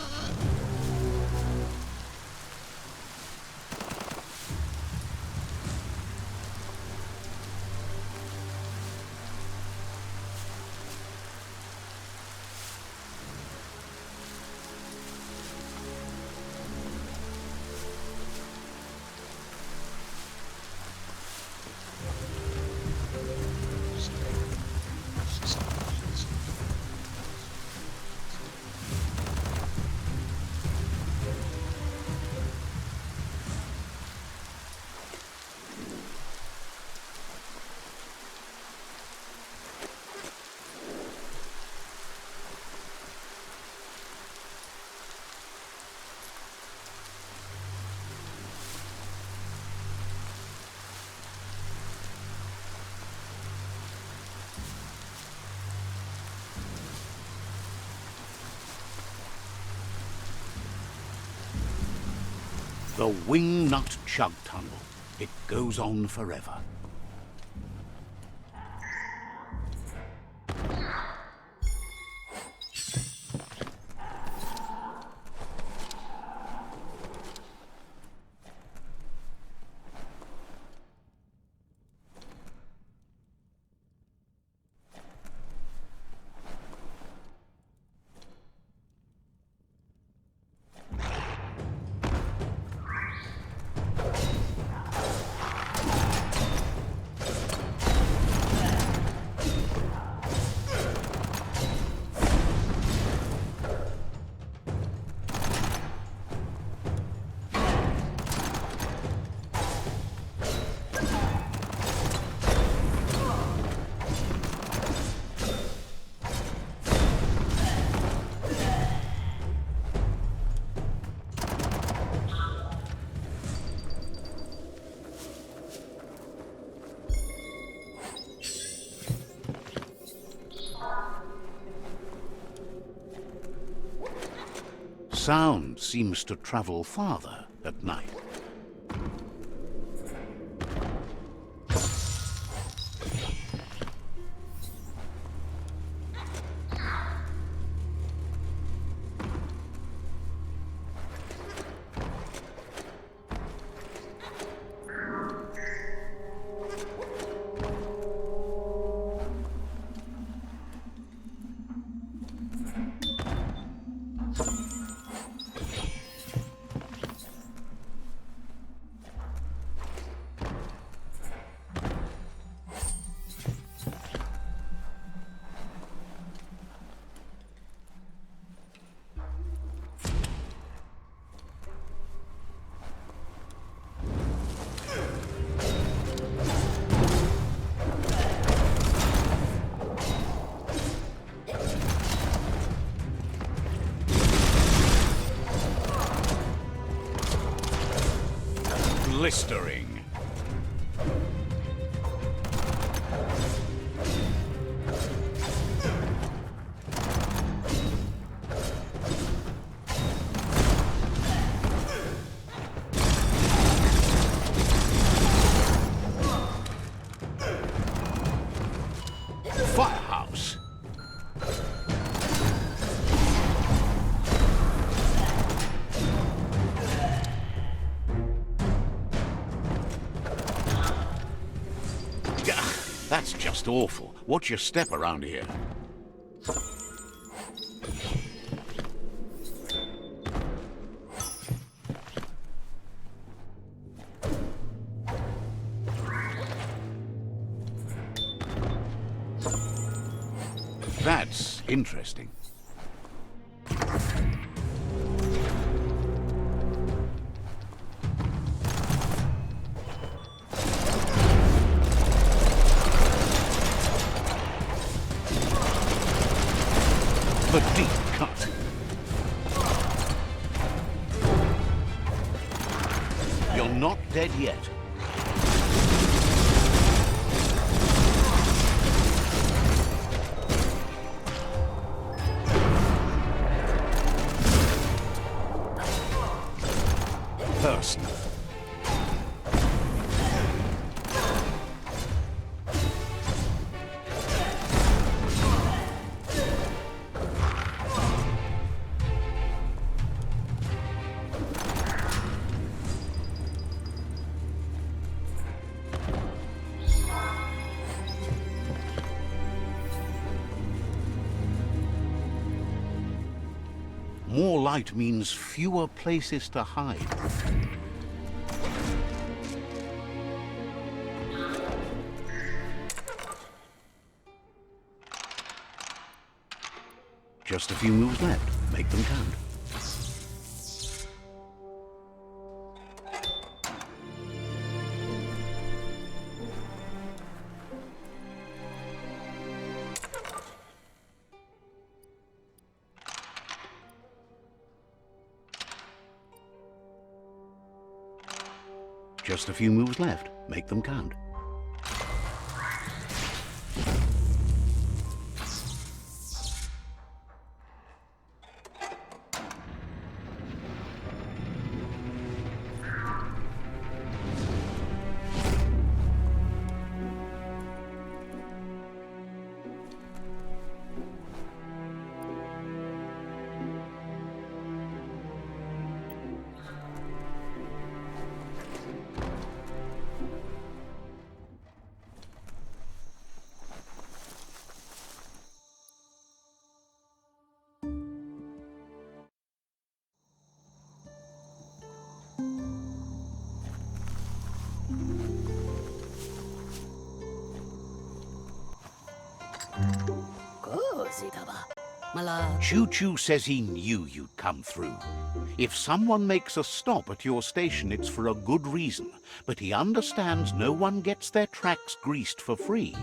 The Wingnut Chug Tunnel. It goes on forever. sound seems to travel farther at night. Blistering. Firehouse. That's just awful. Watch your step around here. That's interesting. A deep cut. You're not dead yet. Personal. More light means fewer places to hide. Just a few moves left. Make them count. Just a few moves left. Make them count. Choo-Choo says he knew you'd come through. If someone makes a stop at your station, it's for a good reason. But he understands no one gets their tracks greased for free.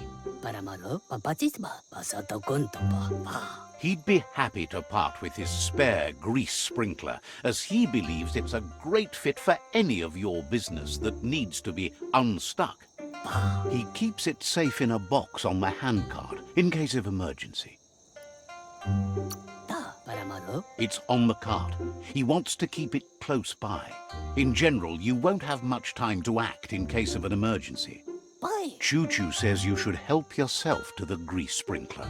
He'd be happy to part with his spare grease sprinkler, as he believes it's a great fit for any of your business that needs to be unstuck. He keeps it safe in a box on the handcart, in case of emergency. It's on the cart. He wants to keep it close by. In general, you won't have much time to act in case of an emergency. Choo Choo says you should help yourself to the grease sprinkler.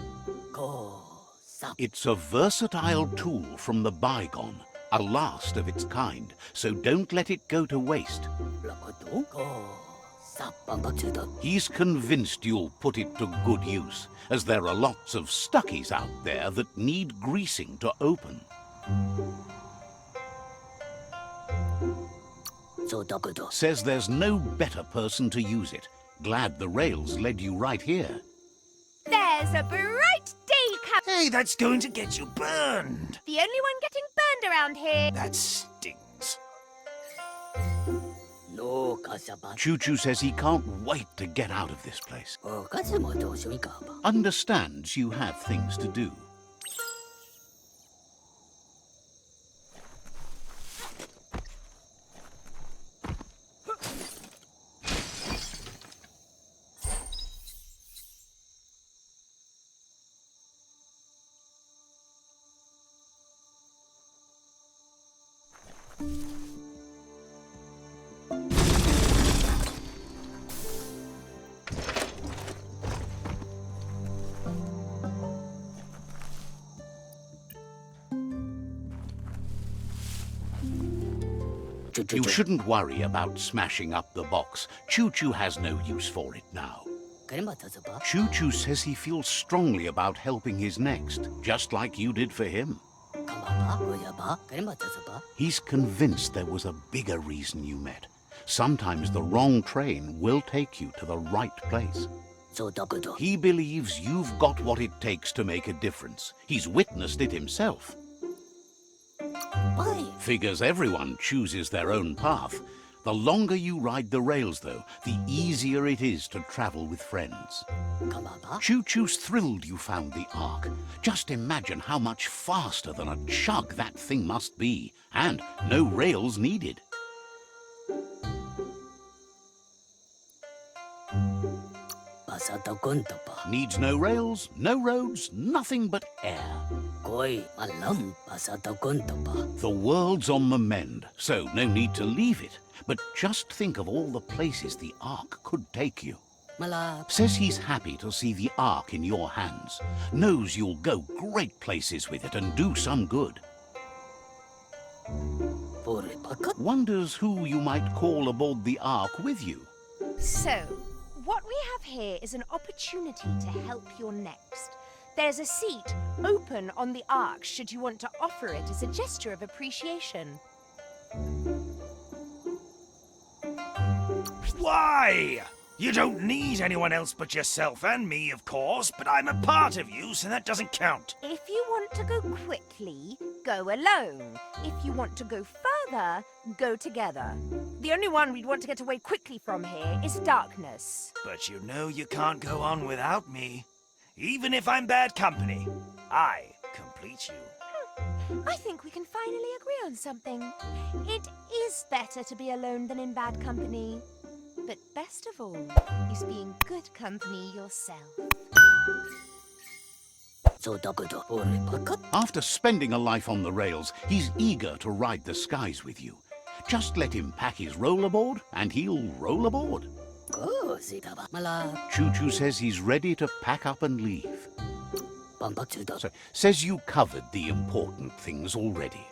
It's a versatile tool from the bygone, a last of its kind, so don't let it go to waste. He's convinced you'll put it to good use, as there are lots of stuckies out there that need greasing to open. Says there's no better person to use it. Glad the rails led you right here. There's a bright day coming. Hey, that's going to get you burned. The only one getting burned around here. That stings. Choo Choo says he can't wait to get out of this place. Understands you have things to do. You shouldn't worry about smashing up the box. Choo Choo has no use for it now. Choo Choo says he feels strongly about helping his next, just like you did for him. He's convinced there was a bigger reason you met. Sometimes the wrong train will take you to the right place. He believes you've got what it takes to make a difference. He's witnessed it himself. Figures everyone chooses their own path. The longer you ride the rails, though, the easier it is to travel with friends. Choo Choo's thrilled you found the Ark. Just imagine how much faster than a chug that thing must be, and no rails needed. Needs no rails, no roads, nothing but air. The world's on the mend, so no need to leave it. But just think of all the places the Ark could take you. Says he's happy to see the Ark in your hands. Knows you'll go great places with it and do some good. Wonders who you might call aboard the Ark with you. So, what we have here is an opportunity to help your next. There's a seat open on the Ark should you want to offer it as a gesture of appreciation. Why? You don't need anyone else but yourself and me, of course, but I'm a part of you, so that doesn't count. If you want to go quickly, go alone. If you want to go further, go together. The only one we'd want to get away quickly from here is darkness. But you know you can't go on without me. Even if I'm bad company, I complete you. I think we can finally agree on something. It is better to be alone than in bad company. But best of all is being good company yourself. After spending a life on the rails, he's eager to ride the skies with you. Just let him pack his rollerboard and he'll roll aboard. Choo Choo says he's ready to pack up and leave. So, says you covered the important things already.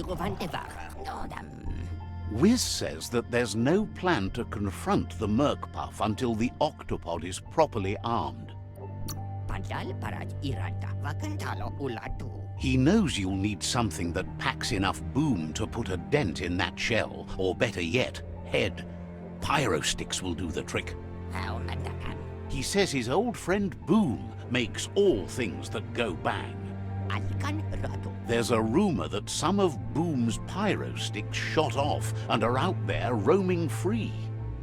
Hero van Evacher. Wiz says that there's no plan to confront the Merkpuff until the octopod is properly armed. Padal parat iranta vakantalo ulatu. He knows you'll need something that packs enough boom to put a dent in that shell, or better yet, head. Pyro sticks will do the trick. How mandakan. He says his old friend Boom makes all things that go bang. Alikan ratu. There's a rumor that some of Boom's pyro sticks shot off and are out there roaming free.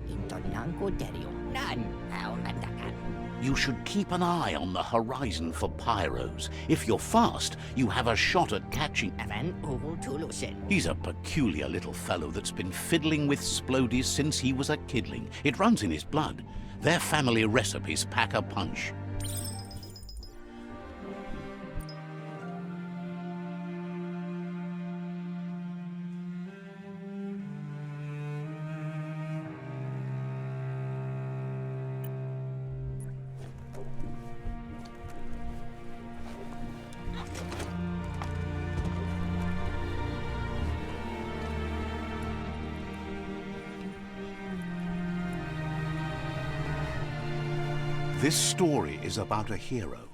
Intonanko terium. Nan. How mandakan. You should keep an eye on the horizon for pyros. If you're fast, you have a shot at catching. Evan Uvu Tulusin. He's a peculiar little fellow that's been fiddling with splodies since he was a kidling. It runs in his blood. Their family recipes pack a punch. This story is about a hero.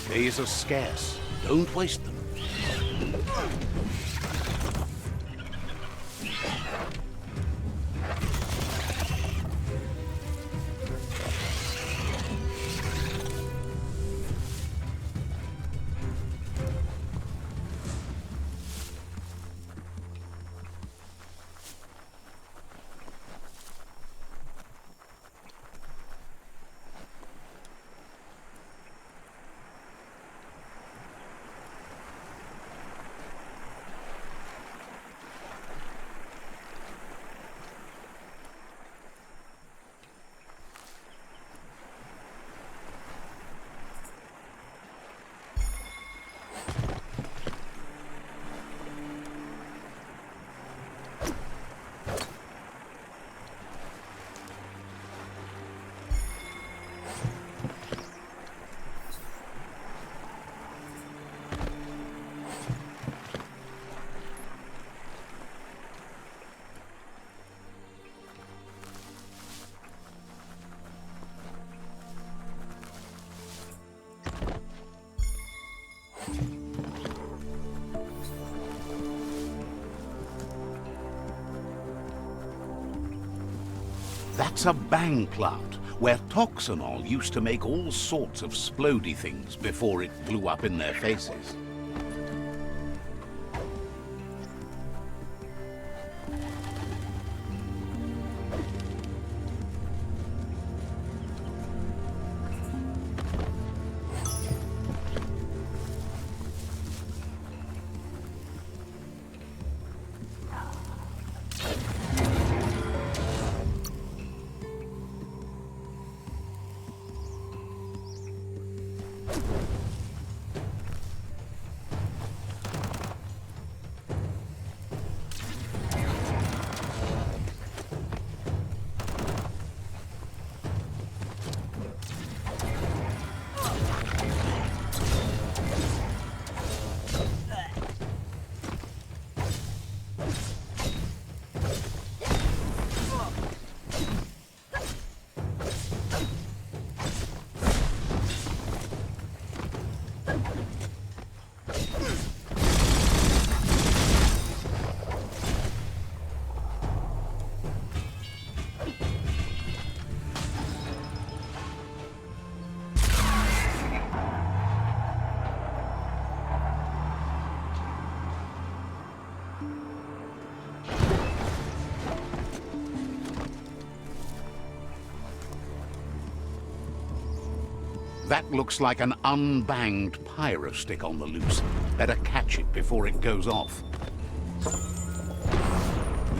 Days are scarce. Don't waste them. It's a bang plant where toxanol used to make all sorts of splody things before it blew up in their faces. That looks like an unbanged pyro stick on the loose. Better catch it before it goes off.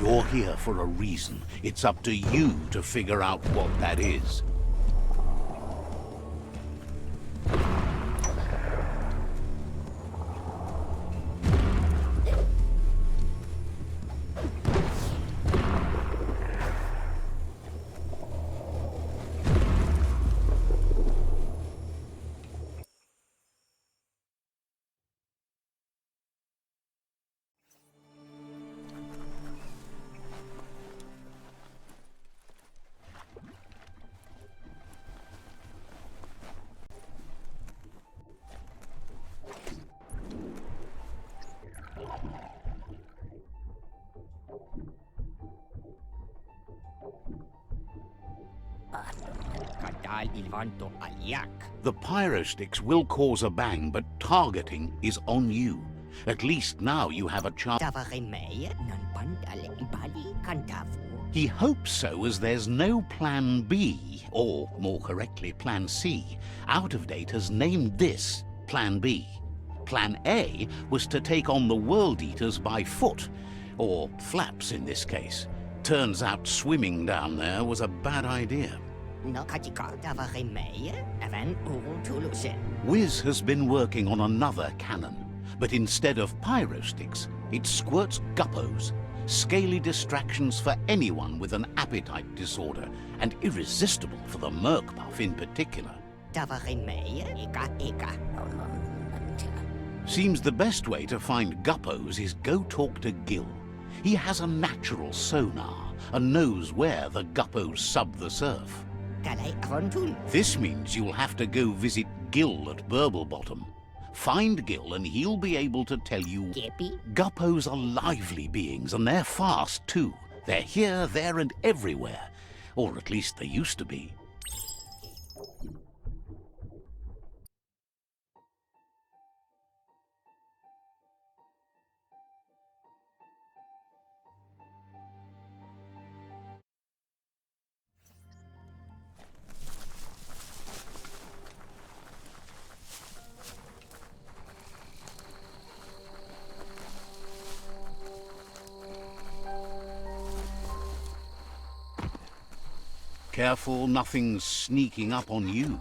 You're here for a reason. It's up to you to figure out what that is. Kadal il vanto aliak. The pyro sticks will cause a bang, but targeting is on you. At least now you have a chance. Tavaremei non pandale bali kantavu. He hopes so, as there's no Plan B, or more correctly, Plan C. Out of Date has named this Plan B. Plan A was to take on the World Eaters by foot, or flaps in this case. Turns out swimming down there was a bad idea. No katika tavaremei avan urutulusen. Wiz has been working on another cannon, but instead of pyro sticks, it squirts guppos. Scaly distractions for anyone with an appetite disorder, and irresistible for the merc buff in particular. Tavaremei eka. Seems the best way to find guppos is go talk to Gil. He has a natural sonar and knows where the guppos sub the surf. Kalai avantun. This means you'll have to go visit Gil at Burblebottom. Find Gil and he'll be able to tell you. Kepi. Guppos are lively beings, and they're fast too. They're here, there, and everywhere. Or at least they used to be. Careful, nothing's sneaking up on you.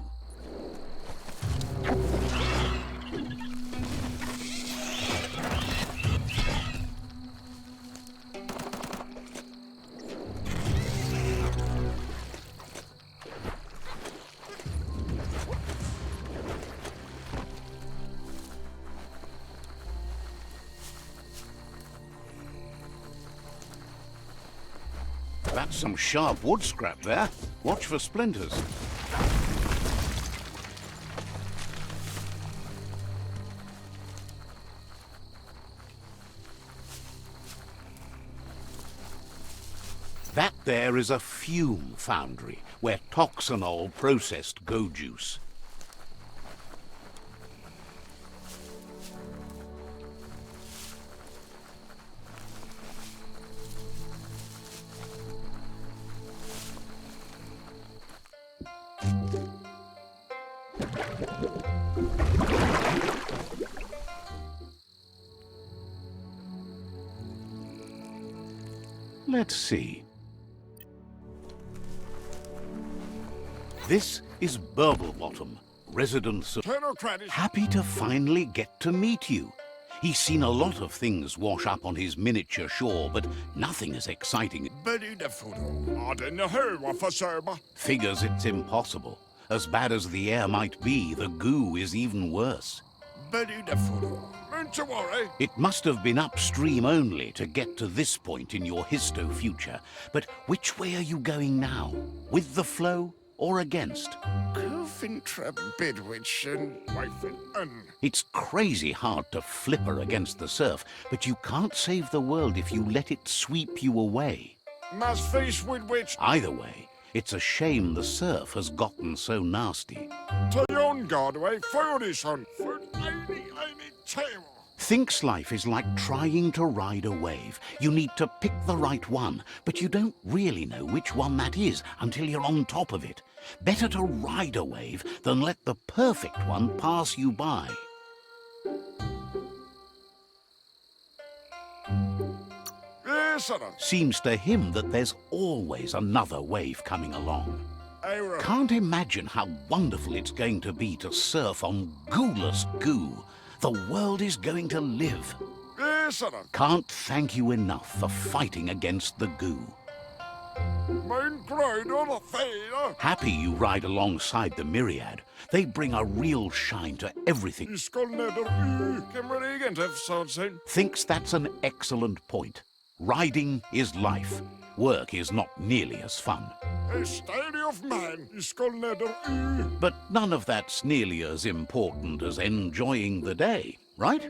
That's some sharp wood scrap there. Watch for splinters. That there is a fume foundry where toxanol processed go juice. Let's see. This is Biomutant, resident. Happy to finally get to meet you. He's seen a lot of things wash up on his miniature shore, but nothing as exciting. Figures it's impossible. As bad as the air might be, the goo is even worse. It must have been upstream only to get to this point in your histo-future. But which way are you going now? With the flow or against? It's crazy hard to flipper against the surf, but you can't save the world if you let it sweep you away. Either way, it's a shame the surf has gotten so nasty. Thinks life is like trying to ride a wave. You need to pick the right one, but you don't really know which one that is until you're on top of it. Better to ride a wave than let the perfect one pass you by. Seems to him that there's always another wave coming along. Can't imagine how wonderful it's going to be to surf on gooless goo. The world is going to live. Can't thank you enough for fighting against the goo. Happy you ride alongside the myriad. They bring a real shine to everything. Thinks that's an excellent point. Riding is life. Work is not nearly as fun. But none of that's nearly as important as enjoying the day, right?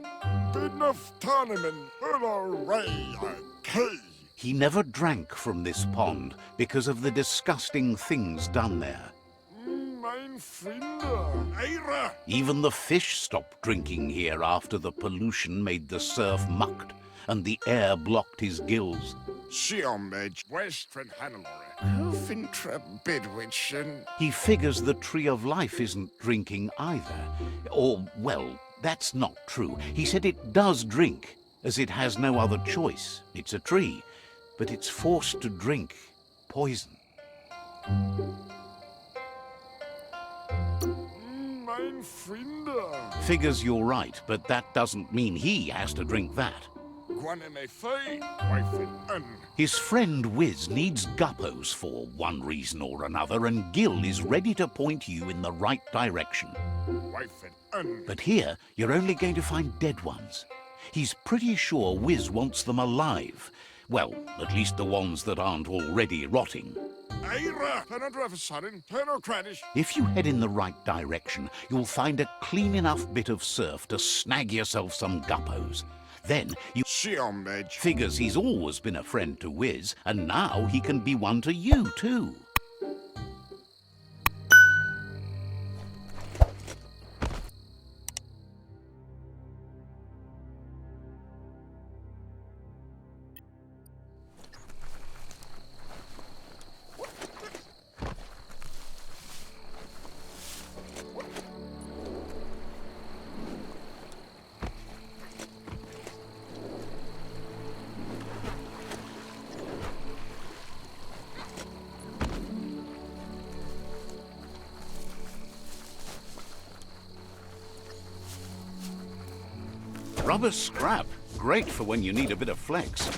He never drank from this pond because of the disgusting things done there. Even the fish stopped drinking here after the pollution made the surf mucked and the air blocked his gills. He figures the Tree of Life isn't drinking either. Or, well, that's not true. He said it does drink, as it has no other choice. It's a tree, but it's forced to drink poison. Figures you're right, but that doesn't mean he has to drink that. His friend Wiz needs guppos for one reason or another, and Gil is ready to point you in the right direction. But here, you're only going to find dead ones. He's pretty sure Wiz wants them alive. Well, at least the ones that aren't already rotting. If you head in the right direction, you'll find a clean enough bit of surf to snag yourself some guppos. Then you figures he's always been a friend to Wiz, and now he can be one to you too. Rubber scrap. Great for when you need a bit of flex.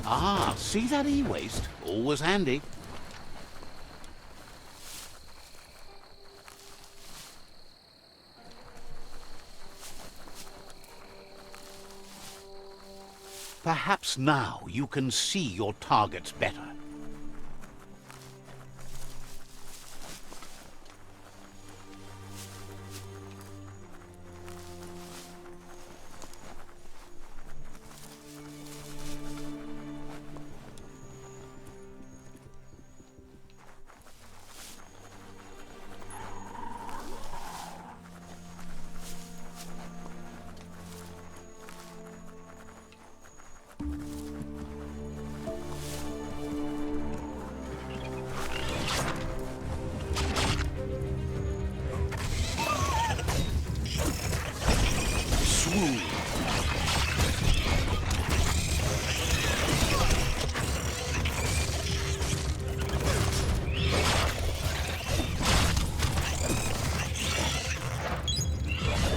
Ah, see that e-waste? Always handy. Perhaps now you can see your targets better.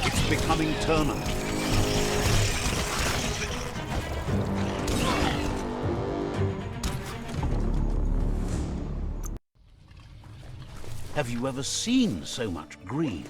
It's becoming tournament. Have you ever seen so much green?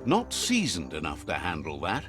Not seasoned enough to handle that.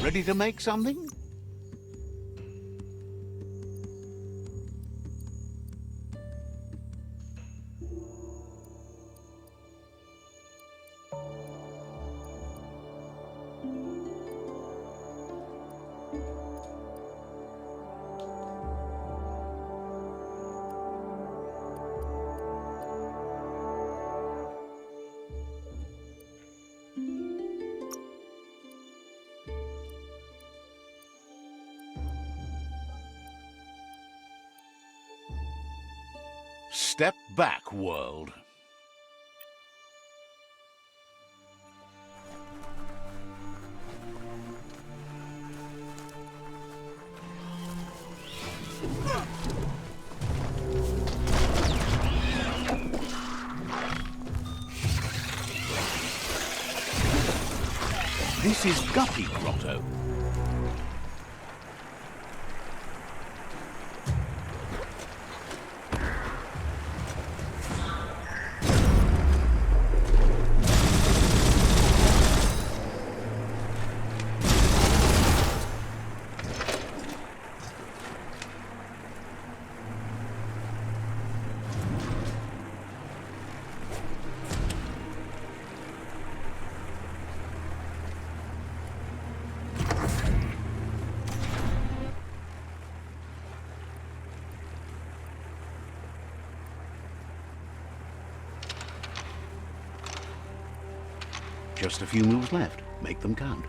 Ready to make something? Step back, world. This This is Guppy Grotto. Just a few moves left. Make them count.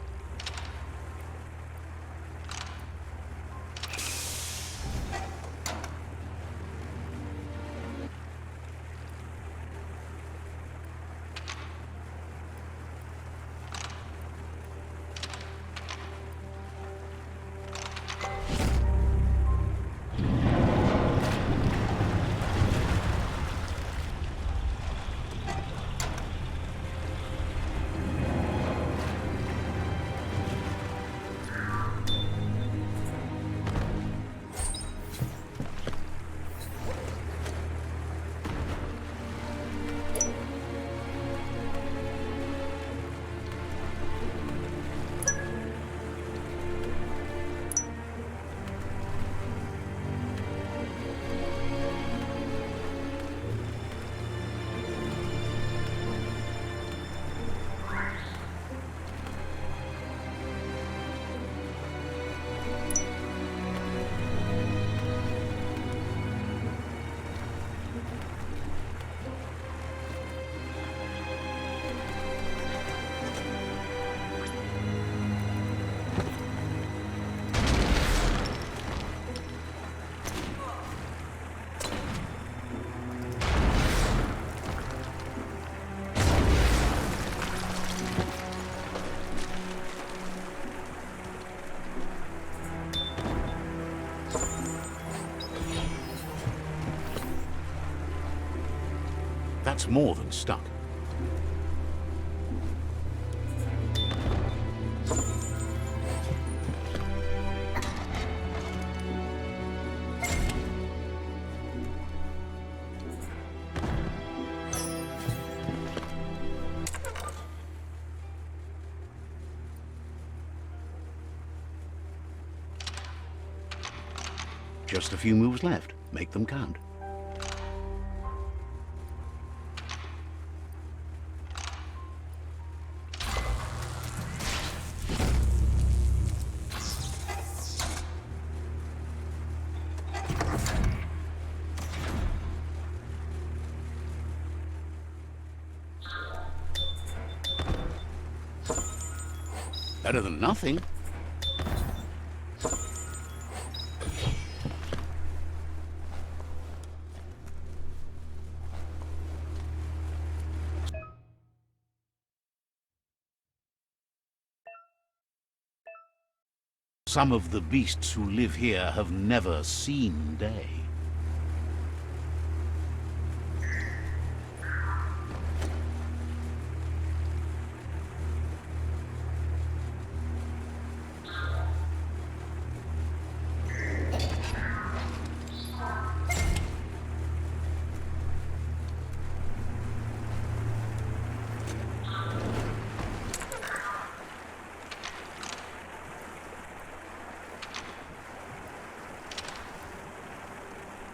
That's more than stuck. Just a few moves left. Make them count. Better than nothing. Some of the beasts who live here have never seen day.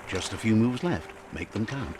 Just a few moves left. Make them count.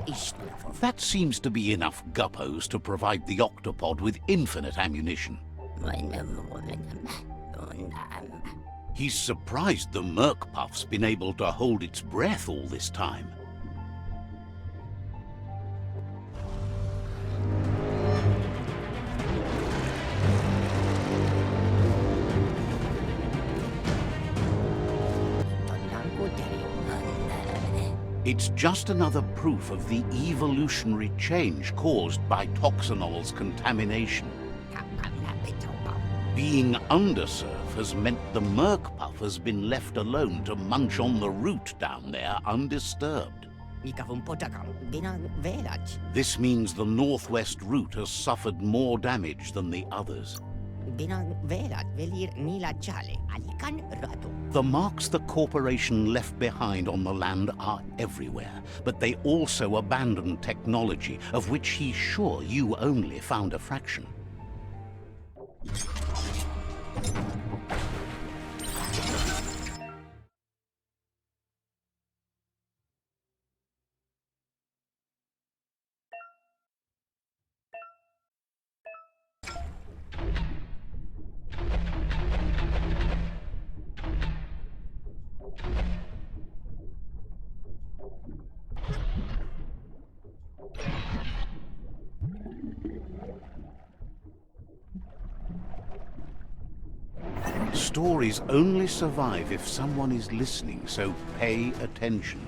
istnafov. That seems to be enough guppos to provide the octopod with infinite ammunition. He's surprised the Merkpuff's been able to hold its breath all this time. It's just another proof of the evolutionary change caused by Toxanol's contamination. Being undersurf has meant the Merkpuff has been left alone to munch on the root down there undisturbed. This means the northwest route has suffered more damage than the others. The marks the corporation left behind on the land are everywhere, but they also abandoned technology of which he's sure you only found a fraction. Stories only survive if someone is listening, so pay attention.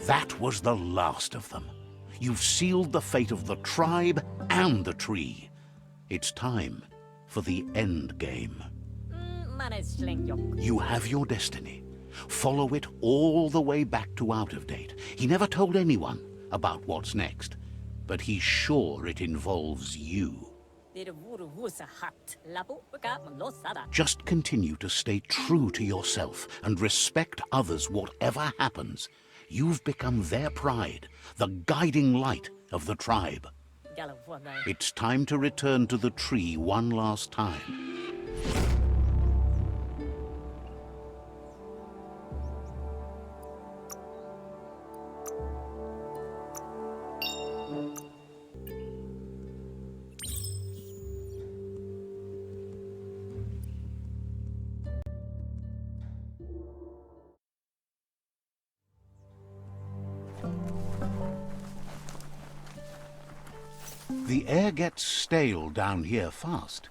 That was the last of them. You've sealed the fate of the tribe and the tree. It's time for the end game. You have your destiny. Follow it all the way back to Out of Date. He never told anyone about what's next, but he's sure it involves you. Just continue to stay true to yourself and respect others whatever happens. You've become their pride, the guiding light of the tribe. It's time to return to the tree one last time. The air gets stale down here fast.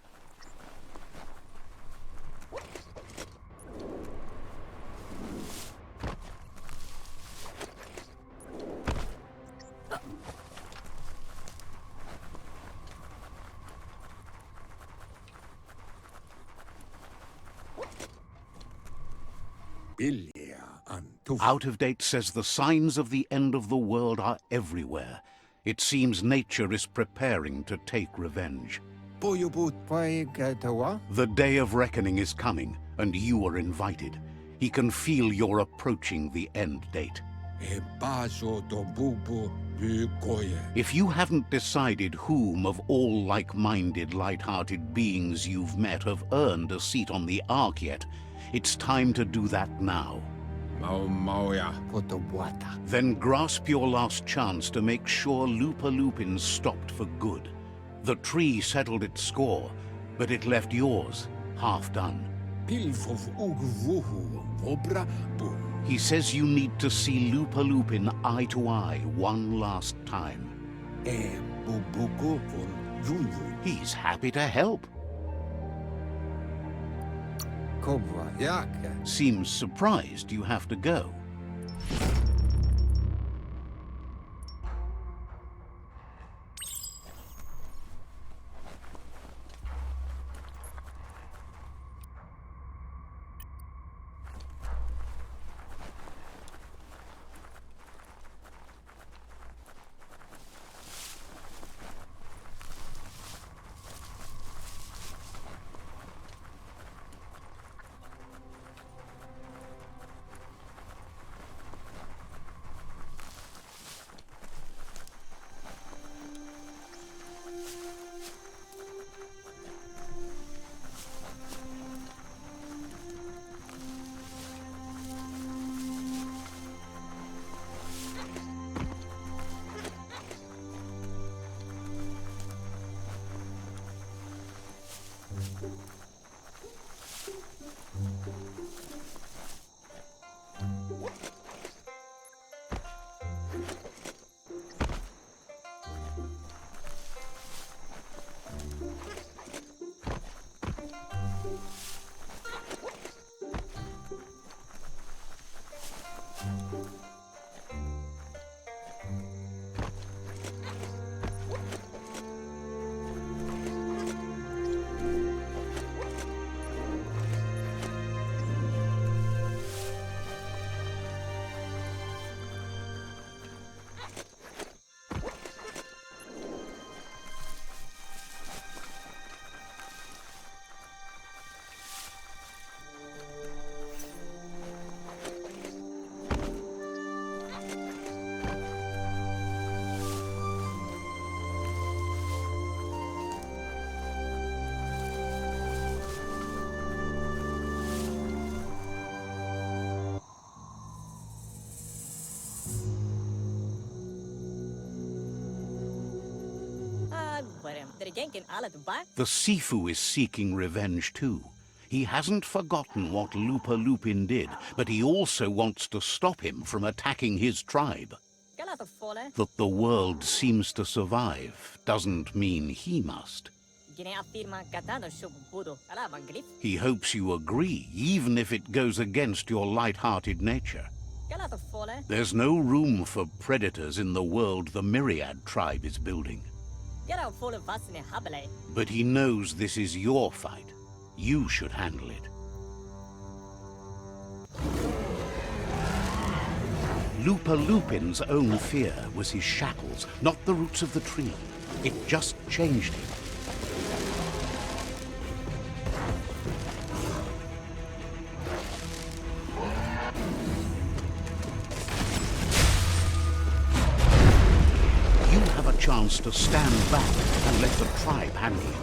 Out of Date says the signs of the end of the world are everywhere. It seems nature is preparing to take revenge. The day of reckoning is coming, and you are invited. He can feel you're approaching the end date. If you haven't decided whom of all like-minded, light-hearted beings you've met have earned a seat on the Ark yet, it's time to do that now. Then grasp your last chance to make sure Lupa-Lupin's stopped for good. The tree settled its score, but it left yours half done. He says you need to see Lupa-Lupin eye to eye one last time. He's happy to help. Seems surprised you have to go. The Sifu is seeking revenge too. He hasn't forgotten what Lupa-Lupin did, but he also wants to stop him from attacking his tribe. That the world seems to survive doesn't mean he must. He hopes you agree, even if it goes against your light-hearted nature. There's no room for predators in the world the Myriad tribe is building. But he knows this is your fight. You should handle it. Lupa Lupin's own fear was his shackles, not the roots of the tree. It just changed him. You have a chance to stand back and let the tribe handle it.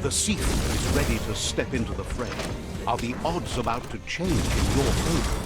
The seafood is ready to step into the fray. Are the odds about to change in your favor?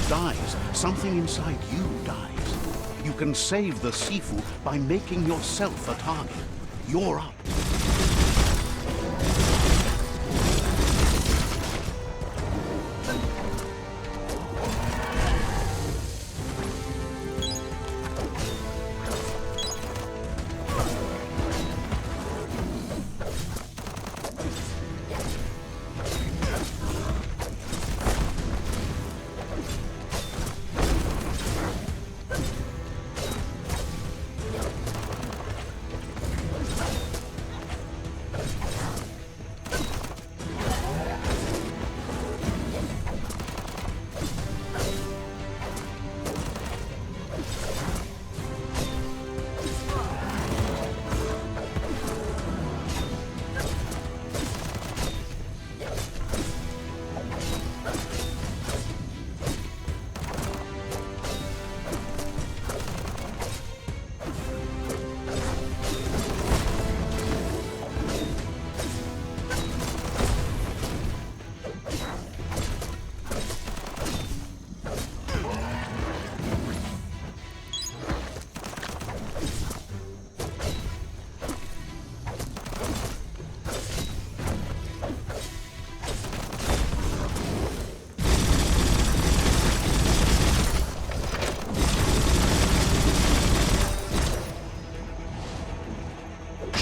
Dies, something inside you dies. You can save the Sifu by making yourself a target. You're up.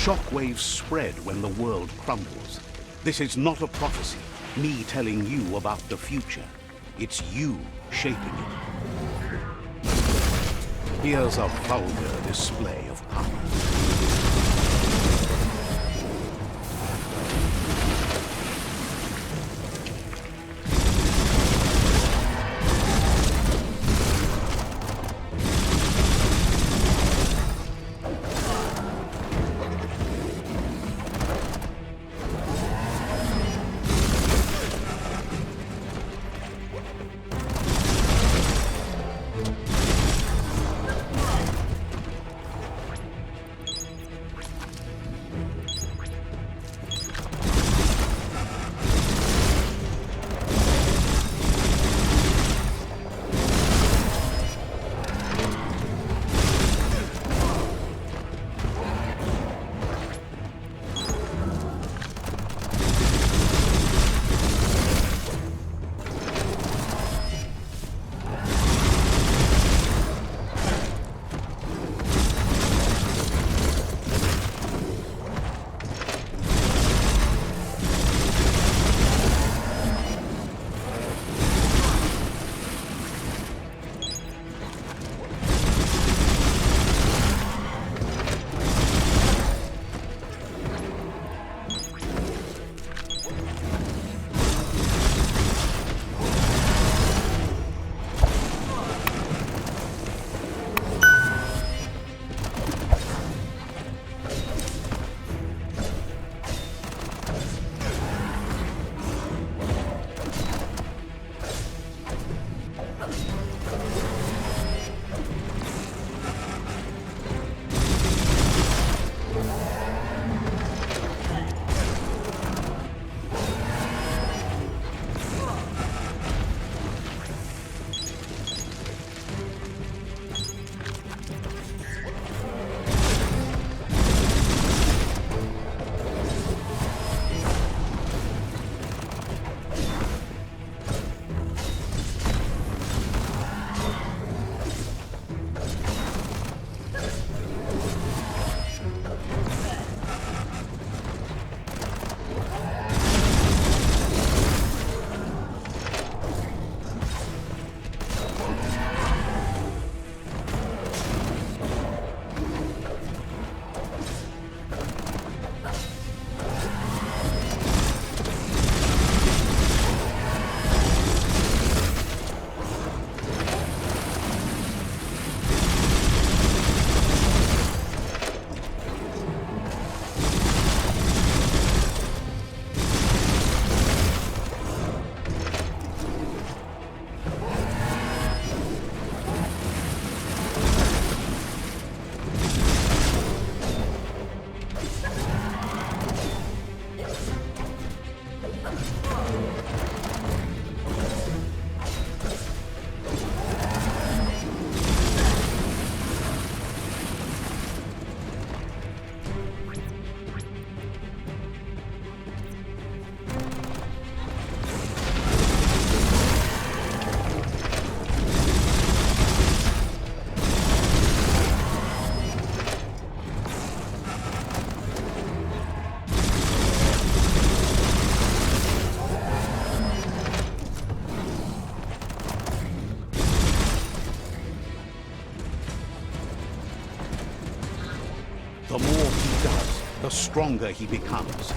Shockwaves spread when the world crumbles. This is not a prophecy, me telling you about the future. It's you shaping it. Here's a vulgar display of power. The more he does, the stronger he becomes.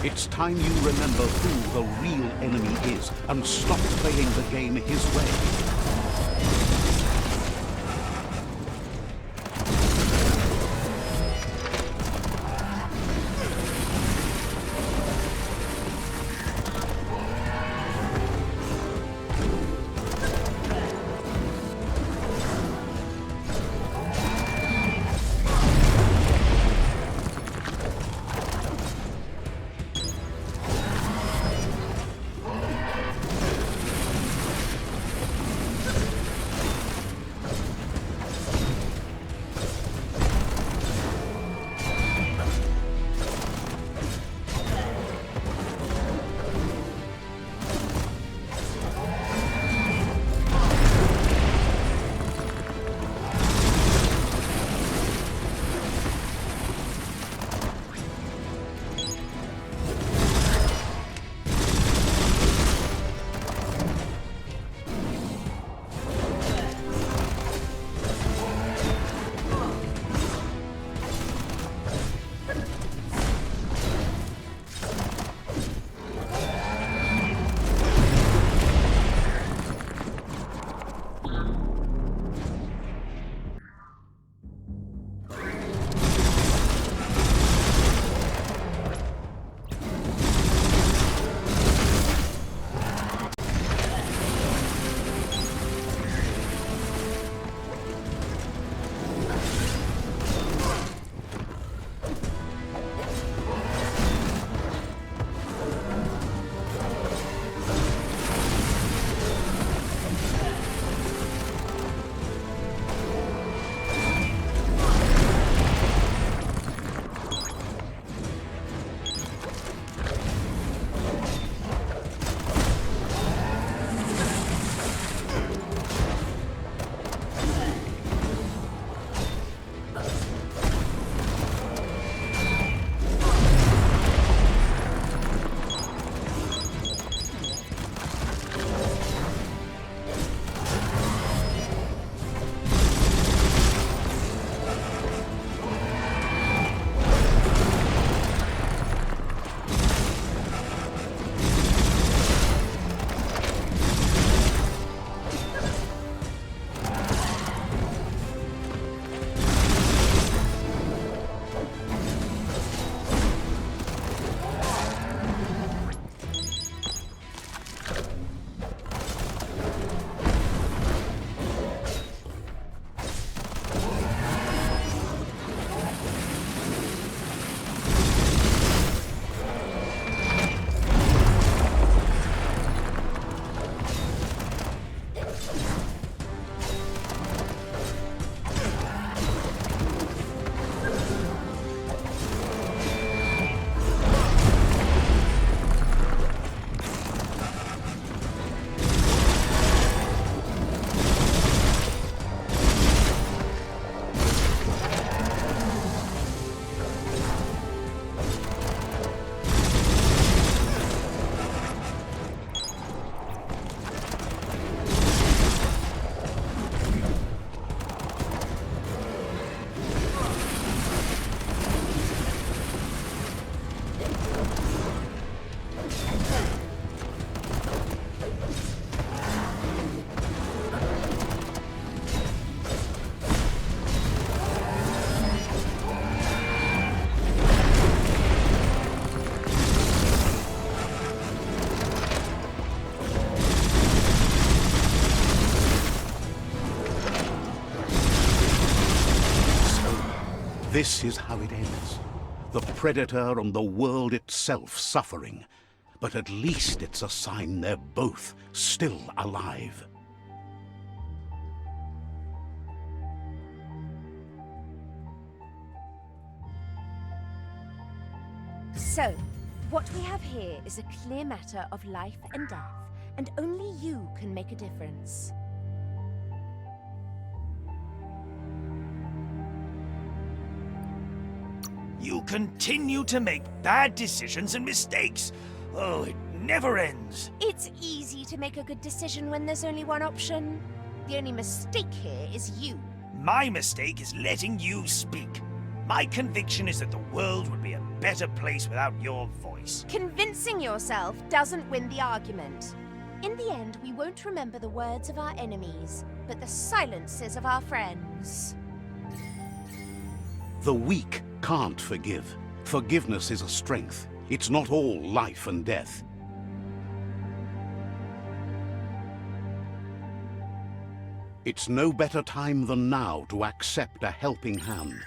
It's time you remember who the real enemy is and stop playing the game his way. This is how it ends. The Predator and the world itself suffering. But at least it's a sign they're both still alive. So, what we have here is a clear matter of life and death, and only you can make a difference. You continue to make bad decisions and mistakes. Oh, it never ends. It's easy to make a good decision when there's only one option. The only mistake here is you. My mistake is letting you speak. My conviction is that the world would be a better place without your voice. Convincing yourself doesn't win the argument. In the end, we won't remember the words of our enemies, but the silences of our friends. The weak can't forgive. Forgiveness is a strength. It's not all life and death. It's no better time than now to accept a helping hand.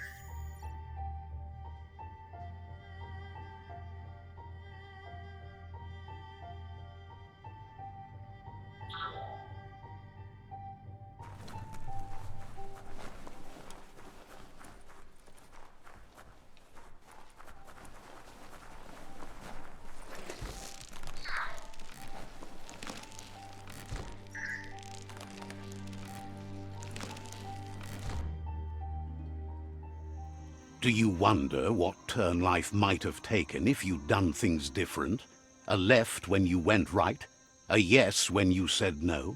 Do you wonder what turn life might have taken if you'd done things different? A left when you went right? A yes when you said no?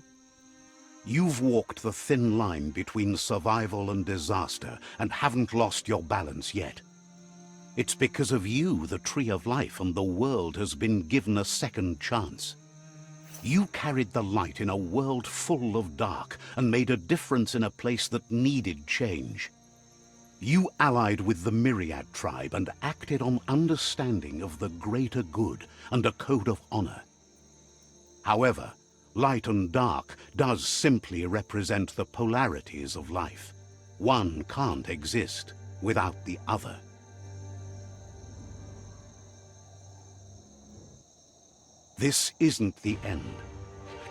You've walked the thin line between survival and disaster and haven't lost your balance yet. It's because of you the Tree of Life and the world has been given a second chance. You carried the light in a world full of dark and made a difference in a place that needed change. You allied with the Myriad tribe and acted on understanding of the greater good and a code of honor. However, light and dark does simply represent the polarities of life. One can't exist without the other. This isn't the end.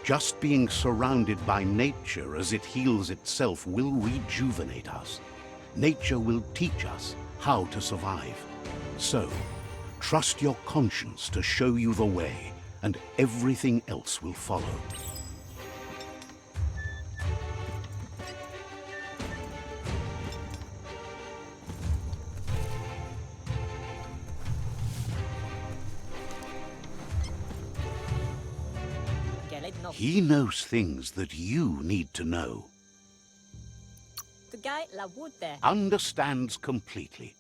Just being surrounded by nature as it heals itself will rejuvenate us. Nature will teach us how to survive. So, trust your conscience to show you the way, and everything else will follow. He knows things that you need to know. Understands completely.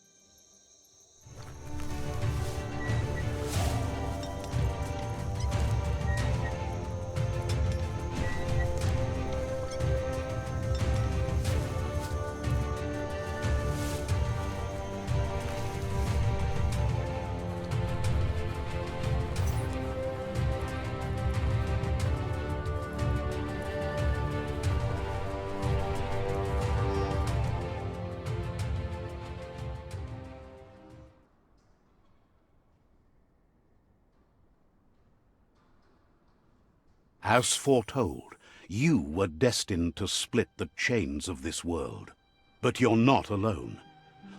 As foretold, you were destined to split the chains of this world. But you're not alone.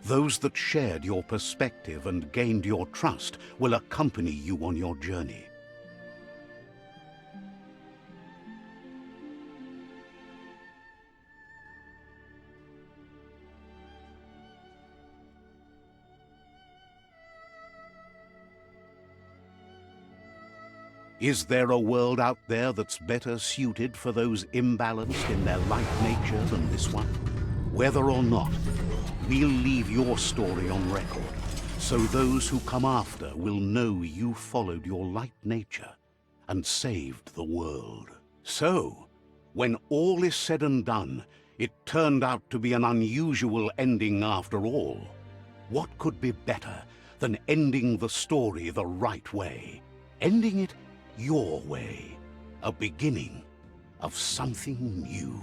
Those that shared your perspective and gained your trust will accompany you on your journey. Is there a world out there that's better suited for those imbalanced in their light nature than this one? Whether or not, we'll leave your story on record, so those who come after will know you followed your light nature and saved the world. So, when all is said and done, it turned out to be an unusual ending after all. What could be better than ending the story the right way? Ending it your way, a beginning of something new.